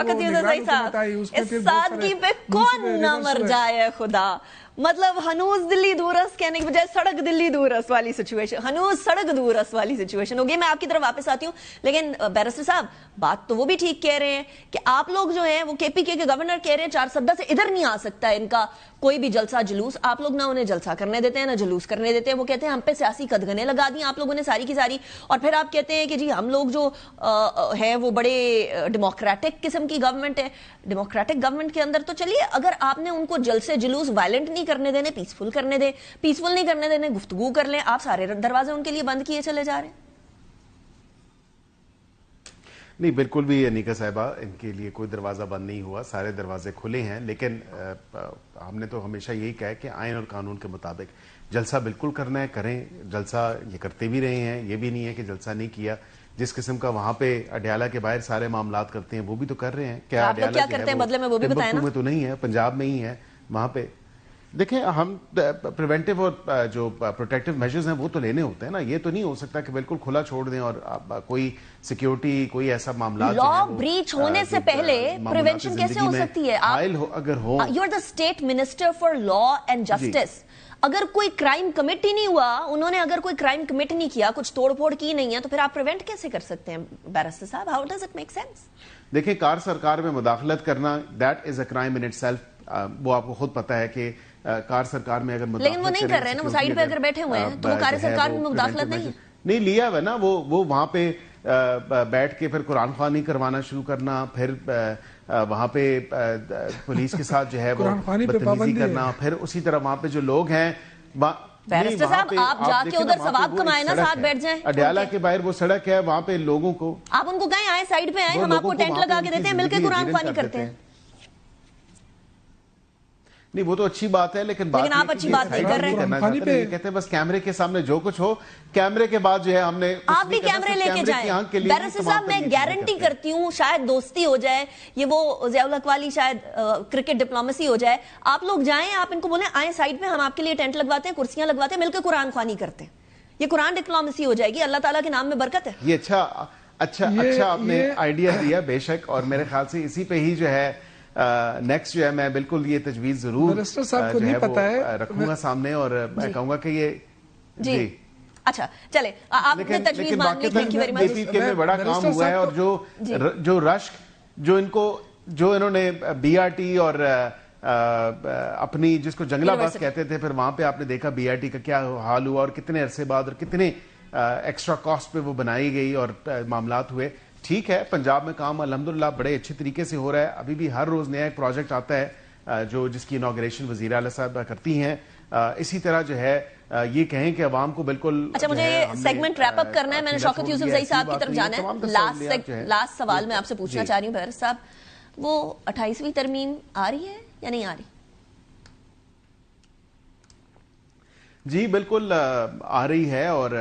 اس سادگی پہ کون نہ مر جائے خدا. مطلب ہنوز دلی دورس کہنے کی بجائے سڑک دلی دورس والی سچویشن، ہنوز سڑک دورس والی سچویشن ہو گئی. میں آپ کی طرف واپس آتی ہوں. لیکن بیرسٹر صاحب بات تو وہ بھی ٹھیک کہہ رہے ہیں کہ آپ لوگ جو ہیں وہ کے پی کے گورنر کہہ رہے ہیں 4 سدہ سے ادھر نہیں آ سکتا ہے ان کا کوئی بھی جلسہ جلوس. آپ لوگ نہ انہیں جلسہ کرنے دیتے ہیں نہ جلوس کرنے دیتے ہیں. وہ کہتے ہیں ہم پہ سیاسی قدغنیں لگا دی آپ لوگوں نے ساری کی ساری. اور پھر آپ کہتے ہیں کہ جی ہم لوگ جو ہے وہ بڑے ڈیموکریٹک قسم کی گورنمنٹ ہے. ڈیموکریٹک گورنمنٹ کے اندر تو چلیے اگر آپ نے ان کو جلسے جلوس وائلنٹ نہیں کرنے دینے، پیسفل کرنے دیں، پیسفل نہیں کرنے دینے گفتگو کر لیں. آپ سارے دروازے ان کے لیے بند کیے چلے جا رہے ہیں.
نہیں بالکل بھی انیکا صاحبہ ان کے لیے کوئی دروازہ بند نہیں ہوا، سارے دروازے کھلے ہیں. لیکن ہم نے تو ہمیشہ یہی کہا ہے کہ آئین اور قانون کے مطابق جلسہ بالکل کرنا ہے کریں. جلسہ یہ کرتے بھی رہے ہیں، یہ بھی نہیں ہے کہ جلسہ نہیں کیا. جس قسم کا وہاں پہ اڈیالہ کے باہر سارے معاملات کرتے ہیں وہ بھی تو کر رہے ہیں. کیا
آپ لوگ کیا کرتے ہیں بدلے میں وہ بھی بتائیں نا.
میں تو نہیں ہے، پنجاب میں ہی ہے. وہاں پہ دیکھیں ہم پریونٹیو اور جو پروٹیکٹیو میجرز ہیں وہ تو لینے ہوتے ہیں نا. یہ تو نہیں ہو سکتا کہ بالکل کھلا چھوڑ دیں اور کوئی سیکیورٹی کوئی ایسا معاملات
لا بریچ ہونے سے پہلے پریونشن کیسے ہو سکتی ہے؟
اگر ہو
you are the state minister for law and justice. اگر کوئی کرائم کمٹ ہی نہیں ہوا، انہوں نے اگر کوئی کرائم کمٹ نہیں کیا، کچھ توڑ پھوڑ کی نہیں ہے، تو پھر آپ پریونٹ کیسے کر سکتے ہیں بیرسٹر صاحب؟ How does it make sense?
دیکھیں کار سرکار میں مداخلت کرنا that is a crime in it self. وہ آپ کو خود پتا ہے کہ کار سرکار میں اگر مداخلت،
لیکن وہ نہیں کر رہے نا، وہ سائیڈ پہ اگر بیٹھے ہوئے ہیں تو وہ کار سرکار میں مداخلت نہیں
لیا ہوا نا. وہ وہاں پہ بیٹھ کے پھر قرآن خوانی کروانا شروع کرنا، پھر وہاں پہ پولیس کے ساتھ جو ہے وہ بدتمیزی کرنا، پھر اسی طرح وہاں پہ جو لوگ ہیں.
بیرسٹر صاحب آپ جا کے ادھر ثواب کمائیں نا، ساتھ بیٹھ جائیں.
اڈیالہ کے باہر وہ سڑک ہے، وہاں پہ لوگوں کو
آپ ان کو کہیں آئے سائیڈ پہ آئیں، ہم آپ کو ٹینٹ لگا کے دیتے ہیں، مل کے قرآن خوانی کرتے ہیں.
نہیں وہ تو اچھی بات ہے، لیکن
آپ اچھی بات نہیں کر رہے.
کہتے ہیں بس کیمرے کے سامنے جو کچھ ہو، کیمرے کے بعد جو ہے ہم نے
آپ بھی کیمرے لے کے جائیں. بیرسٹر صاحب میں گارنٹی کرتی ہوں شاید دوستی ہو جائے، یہ وہ ضیاء الحق والی شاید کرکٹ ڈپلومیسی ہو جائے. آپ لوگ جائیں، آپ ان کو بولیں آئیں سائڈ پہ، ہم آپ کے لیے ٹینٹ لگواتے ہیں، کرسیاں لگواتے ہیں، مل کے قرآن خوانی کرتے ہیں. یہ قرآن ڈپلومیسی ہو جائے گی. اللہ تعالیٰ کے نام میں برکت ہے.
یہ اچھا آپ نے آئیڈیا دیا بے شک، اور میرے خیال سے اسی پہ ہی جو ہے نیکسٹ جو ہے میں بالکل یہ تجویز ضرور رکھوں گا سامنے، اور میں کہوں گا کہ یہ
جی اچھا چلے آپ نے تجویز مان لی. تھینک یو ویری مچ.
کے میں بڑا کام ہوا ہے، اور جو رشک جو انہوں نے بی آر ٹی اور اپنی جس کو جنگلہ باز کہتے تھے، پھر وہاں پہ آپ نے دیکھا بی آر ٹی کا کیا حال ہوا، اور کتنے عرصے بعد اور کتنے ایکسٹرا کاسٹ پہ وہ بنائی گئی اور معاملات ہوئے. ٹھیک ہے پنجاب میں کام الحمدللہ بڑے اچھے طریقے سے ہو رہا ہے. ابھی بھی ہر روز نیا ایک پروجیکٹ آتا ہے جس کی انوگریشن وزیر اعلیٰ صاحب کرتی ہیں. اسی طرح جو ہے یہ کہیں کہ عوام کو بالکل.
اچھا مجھے یہ سیگمنٹ ریپ اپ کرنا ہے، میں نے شوکت یوسف زئی صاحب کی طرف جانا ہے. لاسٹ سوال میں آپ سے پوچھنا چاہ رہی ہوں بیرسٹر صاحب، وہ 28ویں ترمیم آ رہی ہے یا نہیں آ رہی؟
جی بالکل آ رہی ہے، اور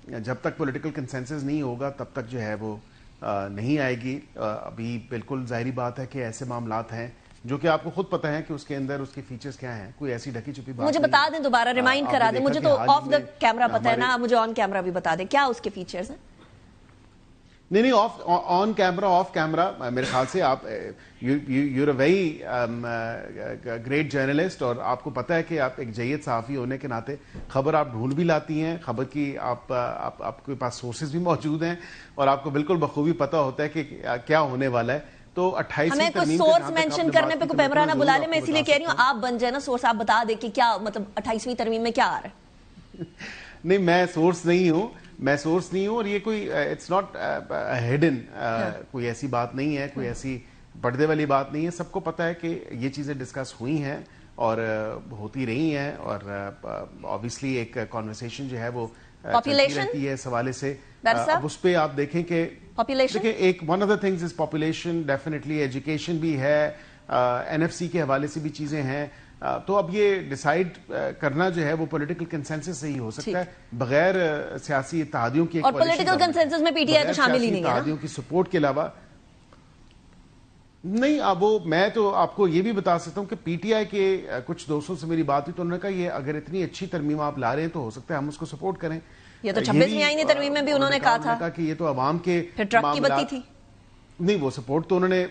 جب تک پولیٹیکل کنسنسس نہیں ہوگا تب تک جو ہے وہ نہیں آئے گی. ابھی بالکل ظاہری بات ہے کہ ایسے معاملات ہیں جو کہ آپ کو خود پتہ ہے کہ اس کے اندر اس کے فیچرز کیا ہیں. کوئی ایسی ڈھکی چھپی بات
مجھے بتا دیں، دوبارہ ریمائنڈ کرا دیں. مجھے تو آف دا کیمرہ پتہ ہے نا، مجھے آن کیمرہ بھی بتا دیں کیا اس کے فیچرز ہیں.
نہیں آن کیمرہ آف کیمرہ میرے خیال سے آپ you a very great journalist, اور آپ کو پتہ ہے کہ آپ ایک جید صحافی ہونے کے ناطے خبر آپ ڈھونڈ بھی لاتی ہیں، خبر کی آپ کے پاس سورسز بھی موجود ہیں، اور آپ کو بالکل بخوبی پتہ ہوتا ہے کہ کیا ہونے والا ہے. تو 28
ہمیں کوئی سورس مینشن کرنے پہ کوئی پیمرہ نہ بلا لے. میں اسی لیے کہہ رہی ہوں آپ بن جائے نا سورس، آپ بتا دیں کہ کیا مطلب 28ویں ترمیم میں کیا آ رہا ہے.
نہیں میں سورس نہیں ہوں، اور یہ کوئی اٹس ناٹ ہڈن، کوئی ایسی بات نہیں ہے، کوئی ایسی پردے والی بات نہیں ہے. سب کو پتہ ہے کہ یہ چیزیں ڈسکس ہوئی ہیں اور ہوتی رہی ہیں، اور obviously ایک conversation جو ہے وہ چلتی رہتی ہے اس حوالے سے. اب اس پہ آپ دیکھیں کہ دیکھیں ایک one of the things is population, definitely education بھی ہے، NFC کے حوالے سے بھی چیزیں ہیں. تو اب یہ ڈیسائیڈ کرنا جو ہے وہ پولیٹیکل کنسنسس سے ہی ہو سکتا ہے، بغیر سیاسی اتحادیوں کی.
اور پولیٹیکل کنسنسس میں پی ٹی آئی تو شامل ہی نہیں ہے،
اتحادیوں کی سپورٹ کے علاوہ نہیں. اب وہ میں تو آپ کو یہ بھی بتا سکتا ہوں کہ پی ٹی آئی کے کچھ دوستوں سے میری بات ہوئی تو انہوں نے کہا یہ اگر اتنی اچھی ترمیم آپ لا رہے ہیں تو ہو سکتا ہے ہم اس کو سپورٹ کریں.
یہ تو 26ویں آئینی ترمیم میں بھی انہوں نے کہا تھا
کہ یہ تو عوام کے
ٹرک کی بتی تھی.
نہیں وہ سپورٹ تو انہوں نے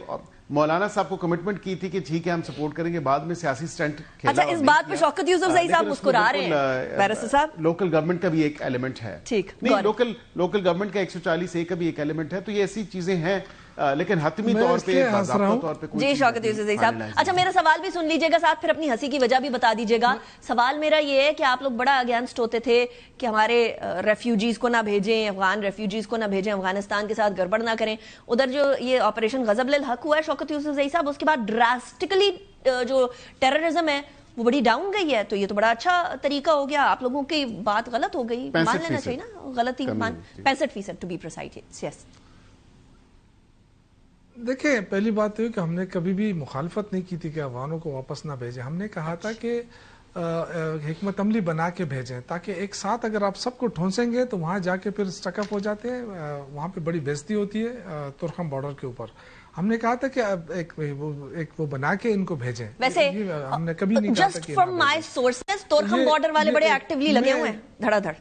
مولانا صاحب کو کمٹمنٹ کی تھی کہ ٹھیک ہے ہم سپورٹ کریں گے, بعد میں سیاسی سٹنٹ کھیلا.
اچھا, اس بات پہ شوکت یوسفزئی صاحب مسکرا رہے ہیں بیرسٹر صاحب.
لوکل گورنمنٹ کا بھی ایک ایلیمنٹ ہے.
ٹھیک,
نہیں, لوکل گورنمنٹ کا 140A کا بھی ایک ایلیمنٹ ہے. تو یہ ایسی چیزیں ہیں, لیکن حتمی طور پہ باضابطہ طور پہ
جی شوکت یوسفزئی صاحب. اچھا, میرا سوال بھی سن لیجئے گا, ساتھ پھر اپنی ہنسی کی وجہ بھی بتا دیجئے گا. سوال میرا یہ ہے کہ آپ لوگ بڑا اگینسٹ ہوتے تھے کہ ہمارے ریفیوجیز کو نہ بھیجیں, افغان ریفیوجیز کو نہ بھیجیں, افغانستان کے ساتھ گڑبڑ نہ کریں. ادھر جو یہ آپریشن غضب للحق ہوا ہے شوکت یوسفزئی صاحب, اس کے بعد ڈراسٹکلی جو ٹیررزم ہے وہ بڑی ڈاؤن گئی ہے. تو یہ تو بڑا اچھا طریقہ ہو گیا. آپ لوگوں کی بات غلط ہو گئی, مان لینا چاہیے نا, غلطی 65% ٹو بی پریسائز. یس,
دیکھیں, پہلی بات یہ کہ ہم نے کبھی بھی مخالفت نہیں کی تھی کہ افغانوں کو واپس نہ بھیجیں. ہم نے کہا تھا کہ حکمت عملی بنا کے بھیجیں, تاکہ ایک ساتھ اگر آپ سب کو ٹھونسیں گے تو وہاں جا کے پھر سٹک اپ ہو جاتے ہیں, وہاں پہ بڑی بےزتی ہوتی ہے ترکھم بارڈر کے اوپر. ہم نے کہا تھا کہ ایک وہ بنا کے ان کو بھیجیں.
ویسے
ہم نے کبھی نہیں کہا تھا
just from my sources Torkham border والے بڑے ایکٹیولی لگے ہوئے ہیں دھڑا دھڑ.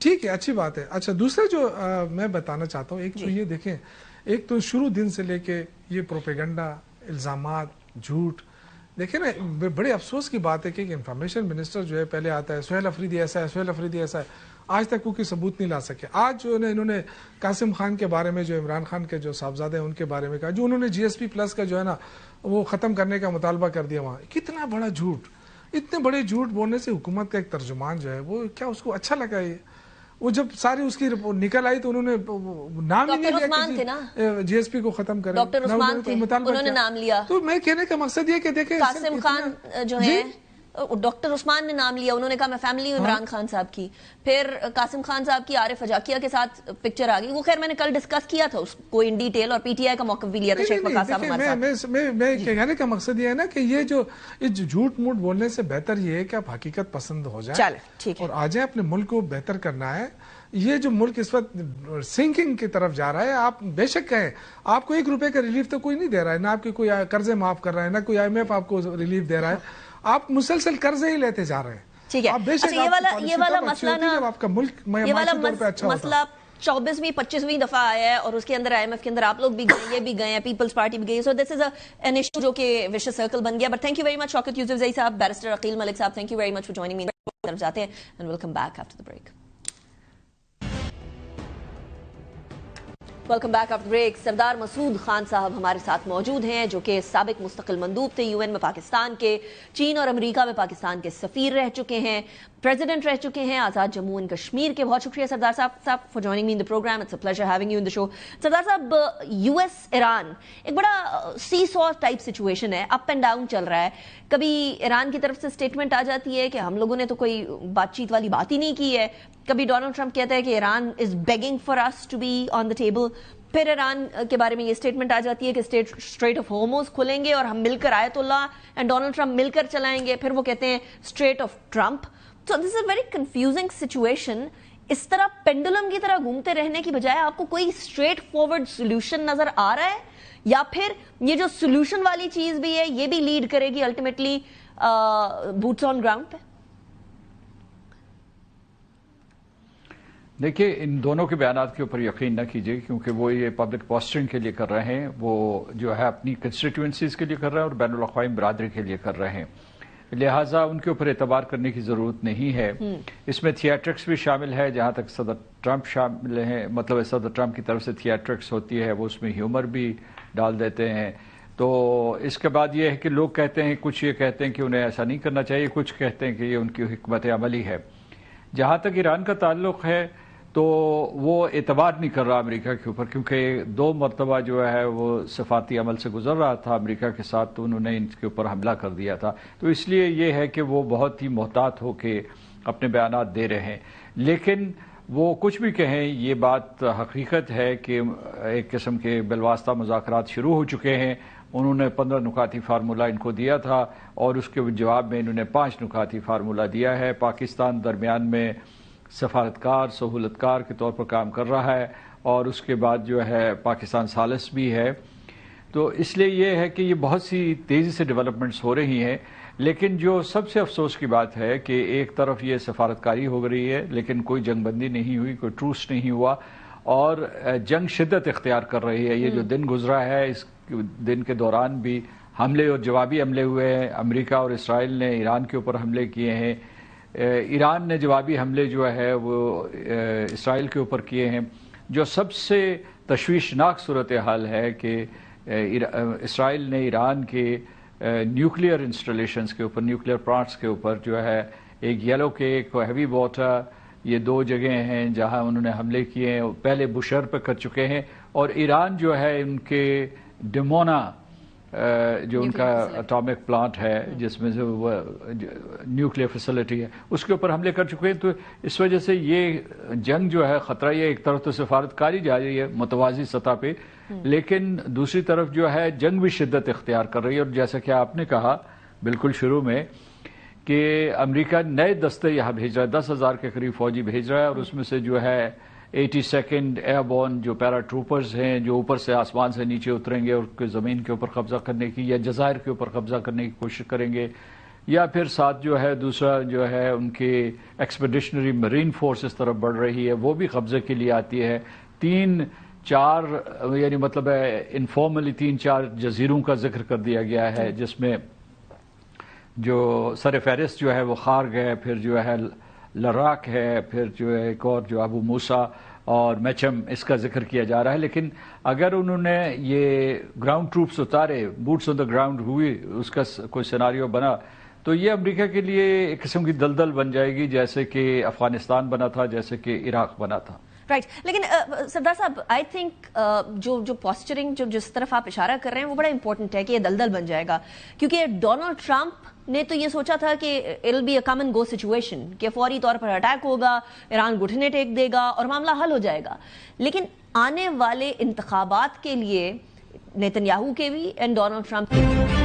ٹھیک ہے, اچھی بات ہے. اچھا, دوسرے جو میں بتانا چاہتا ہوں, ایک تو یہ دیکھیں, ایک تو شروع دن سے لے کے یہ پروپیگنڈا, الزامات, جھوٹ. دیکھیں نا, بڑے افسوس کی بات ہے کہ انفارمیشن منسٹر جو ہے پہلے آتا ہے سہیل افریدی ایسا ہے, سہیل افریدی ایسا ہے, آج تک کوئی ثبوت نہیں لا سکے. آج جو انہوں نے قاسم خان کے بارے میں, جو عمران خان کے جو صاحبزادے ہیں ان کے بارے میں کہا, جو انہوں نے GSP+ کا جو ہے نا وہ ختم کرنے کا مطالبہ کر دیا, وہاں کتنا بڑا جھوٹ. اتنے بڑے جھوٹ بولنے سے حکومت کا ایک ترجمان جو ہے وہ کیا اس کو اچھا لگا. یہ وہ جب ساری اس کی رپورٹ نکل آئی تو انہوں نے نام ہی نہیں لیا کہ GSP کو ختم کریں.
ڈاکٹر عثمان تھے, انہوں نے نام لیا.
تو میں کہنے کا مقصد یہ کہ دیکھیں
قاسم خان جو ہے, ڈاکٹر عثمان نے نام لیا, انہوں نے کہا میں فیملی عمران خان صاحب کی. پھر قاسم خان صاحب کی عارف اجاکیہ کے ساتھ پکچر آ گئی. وہ خیر میں نے کل ڈسکس کیا تھا اس کو ان ڈیٹیل, اور PTI کا موقف بھی لیا تھا شیخ وقاص صاحب ہمارے ساتھ.
میں کہنے کا مقصد یہ ہے نا کہ یہ جو جھوٹ موٹ بولنے سے بہتر یہ ہے کہ آپ حقیقت پسند ہو جائیں اور آ جائیں, اپنے ملک کو بہتر کرنا ہے. یہ جو ملک اس وقت سنکنگ کی طرف جا رہا ہے, آپ بے شک کہیں آپ کو 1 روپے کا ریلیف تو کوئی نہیں دے رہا ہے, نہ آپ کے کوئی قرضے معاف کر رہا ہے, نہ کوئی IMF آپ کو ریلیف دے رہا ہے, آپ مسلسل قرضے ہی لیتے جا رہے ہیں.
ٹھیک ہے, یہ والا مسئلہ نا,
آپ کا ملک
یہ والا مسئلہ 24ویں 25ویں دفعہ آیا ہے, اور اس کے اندر IMF کے اندر آپ لوگ بھی گئے, یہ بھی گئے ہیں, پیپلز پارٹی بھی گئی. سو دس از این ایشو جو کہ وشس سرکل بن گیا. But thank you very much Shaukat Yousafzai صاحب, بیرسٹر عقیل ملک صاحب, thank you very much for joining me. طرف جاتے ہیں and we'll come back after the break. Welcome back after break. Sardar Masood Khan صاحب ہمارے ساتھ موجود ہیں, جو کہ سابق مستقل مندوب تھے UN میں پاکستان کے, چین اور امریکہ میں پاکستان کے سفیر رہ چکے ہیں, پریزیڈنٹ رہ چکے ہیں آزاد جموں اینڈ کشمیر کے. بہت شکریہ سردار صاحب for joining me in the program. It's a pleasure having you in the show. Sardar صاحب, US ایران ایک بڑا سی سو ٹائپ سچویشن ہے, اپ اینڈ ڈاؤن چل رہا ہے. کبھی ایران کی طرف سے اسٹیٹمنٹ آ جاتی ہے کہ ہم لوگوں نے تو کوئی بات چیت والی بات ہی نہیں کی ہے. کبھی ڈونلڈ ٹرمپ کہتا ہے کہ Iran is begging for us to be on the table. پھر ایران کے بارے میں یہ اسٹیٹمنٹ آ جاتی ہے کہ اسٹریٹ آف ہارموز کھلیں گے اور ہم مل کر آیت اللہ اینڈ ڈونلڈ ٹرمپ مل کر چلائیں گے. پھر وہ کہتے ہیں strait of Trump. So this is a very confusing situation. اس طرح پینڈولم کی طرح گھومتے رہنے کی بجائے آپ کو کوئی اسٹریٹ فارورڈ سولوشن نظر آ رہا ہے, یا پھر یہ جو سولوشن والی چیز بھی ہے یہ بھی لیڈ کرے گی الٹیمیٹلی بوٹس آن گراؤنڈ پہ؟
دیکھیے, ان دونوں کے بیانات کے اوپر یقین نہ کیجیے, کیونکہ وہ یہ پبلک پوسٹرنگ کے لیے کر رہے ہیں, وہ جو ہے اپنی کنسٹیٹوئنسیز کے لیے کر رہے ہیں اور بین الاقوامی برادری کے لیے کر رہے ہیں. لہٰذا ان کے اوپر اعتبار کرنے کی ضرورت نہیں ہے. اس میں تھیٹرکس بھی شامل ہے, جہاں تک صدر ٹرمپ شامل ہیں, مطلب صدر ٹرمپ کی طرف سے تھیٹرکس ہوتی ہے, وہ اس میں ہیومر بھی ڈال دیتے ہیں. تو اس کے بعد یہ ہے کہ لوگ کہتے ہیں, کچھ یہ کہتے ہیں کہ انہیں ایسا نہیں کرنا چاہیے, کچھ کہتے ہیں کہ یہ ان کی حکمت عملی ہے. جہاں تک ایران کا تعلق ہے تو وہ اعتبار نہیں کر رہا امریکہ کے اوپر, کیونکہ 2 مرتبہ جو ہے وہ صفاتی عمل سے گزر رہا تھا امریکہ کے ساتھ, تو انہوں نے ان کے اوپر حملہ کر دیا تھا. تو اس لیے یہ ہے کہ وہ بہت ہی محتاط ہو کے اپنے بیانات دے رہے ہیں. لیکن وہ کچھ بھی کہیں, یہ بات حقیقت ہے کہ ایک قسم کے بالواسطہ مذاکرات شروع ہو چکے ہیں. انہوں نے 15 نکاتی فارمولہ ان کو دیا تھا, اور اس کے جواب میں انہوں نے 5 نکاتی فارمولہ دیا ہے. پاکستان درمیان میں سفارتکار, سہولتکار کے طور پر کام کر رہا ہے, اور اس کے بعد جو ہے پاکستان ثالث بھی ہے. تو اس لیے یہ ہے کہ یہ بہت سی تیزی سے ڈیولپمنٹس ہو رہی ہیں. لیکن جو سب سے افسوس کی بات ہے کہ ایک طرف یہ سفارتکاری ہو رہی ہے, لیکن کوئی جنگ بندی نہیں ہوئی, کوئی ٹروس نہیں ہوا, اور جنگ شدت اختیار کر رہی ہے. یہ جو دن گزرا ہے اس دن کے دوران بھی حملے اور جوابی حملے ہوئے ہیں. امریکہ اور اسرائیل نے ایران کے اوپر حملے کیے ہیں. ایران نے جوابی حملے جو ہے وہ اسرائیل کے اوپر کیے ہیں. جو سب سے تشویشناک صورتحال ہے کہ اسرائیل نے ایران کے نیوکلیئر انسٹالیشنز کے اوپر، نیوکلیئر پلانٹس کے اوپر جو ہے ایک یلو کیک اور ہیوی واٹر، یہ دو جگہیں ہیں جہاں انہوں نے حملے کیے ہیں. پہلے بشہر پہ کر چکے ہیں. اور ایران جو ہے ان کے ڈمونا جو ان کا اٹامک پلانٹ ہے جس میں سے وہ نیوکلیئر فیسلٹی ہے اس کے اوپر حملے کر چکے ہیں. تو اس وجہ سے یہ جنگ جو ہے خطرہ یہ ایک طرف تو سفارت کاری جاری ہے متوازی سطح پہ، لیکن دوسری طرف جو ہے جنگ بھی شدت اختیار کر رہی ہے. اور جیسا کہ آپ نے کہا بالکل شروع میں کہ امریکہ نئے دستے یہاں بھیج رہا ہے، 10,000 کے قریب فوجی بھیج رہا ہے. اور اس میں سے جو ہے 82nd ایئر بورن جو پیرا ٹروپرز ہیں جو اوپر سے آسمان سے نیچے اتریں گے اور زمین کے اوپر قبضہ کرنے کی یا جزائر کے اوپر قبضہ کرنے کی کوشش کریں گے، یا پھر ساتھ جو ہے دوسرا جو ہے ان کی ایکسپیڈیشنری مرین فورس اس طرف بڑھ رہی ہے، وہ بھی قبضے کے لیے آتی ہے. 3-4 یعنی مطلب ہے انفارملی 3-4 جزیروں کا ذکر کر دیا گیا ہے جس میں جو سر فہرست جو ہے وہ خارگ ہے، پھر جو ہے لراک ہے، پھر جو ہے ایک اور جو ابو موسیٰ اور میچم اس کا ذکر کیا جا رہا ہے. لیکن اگر انہوں نے یہ گراؤنڈ ٹروپس اتارے، بوٹس آن دا گراؤنڈ ہوئی، اس کا کوئی سیناریو بنا تو یہ امریکہ کے لیے ایک قسم کی دلدل بن جائے گی جیسے کہ افغانستان بنا تھا، جیسے کہ عراق بنا تھا.
رائٹ. لیکن سردار صاحب آئی تھنک جو پوسچرنگ جو جس طرف آپ اشارہ کر رہے ہیں وہ بڑا امپورٹنٹ ہے کہ یہ دلدل بن جائے گا، کیونکہ ڈونلڈ ٹرمپ نے تو یہ سوچا تھا کہ it be a come and go situation, کہ فوری طور پر اٹیک ہوگا، ایران گھٹنے ٹیک دے گا اور معاملہ حل ہو جائے گا. لیکن آنے والے انتخابات کے لیے نیتن یاہو کے بھی اینڈ ڈونلڈ ٹرمپ کے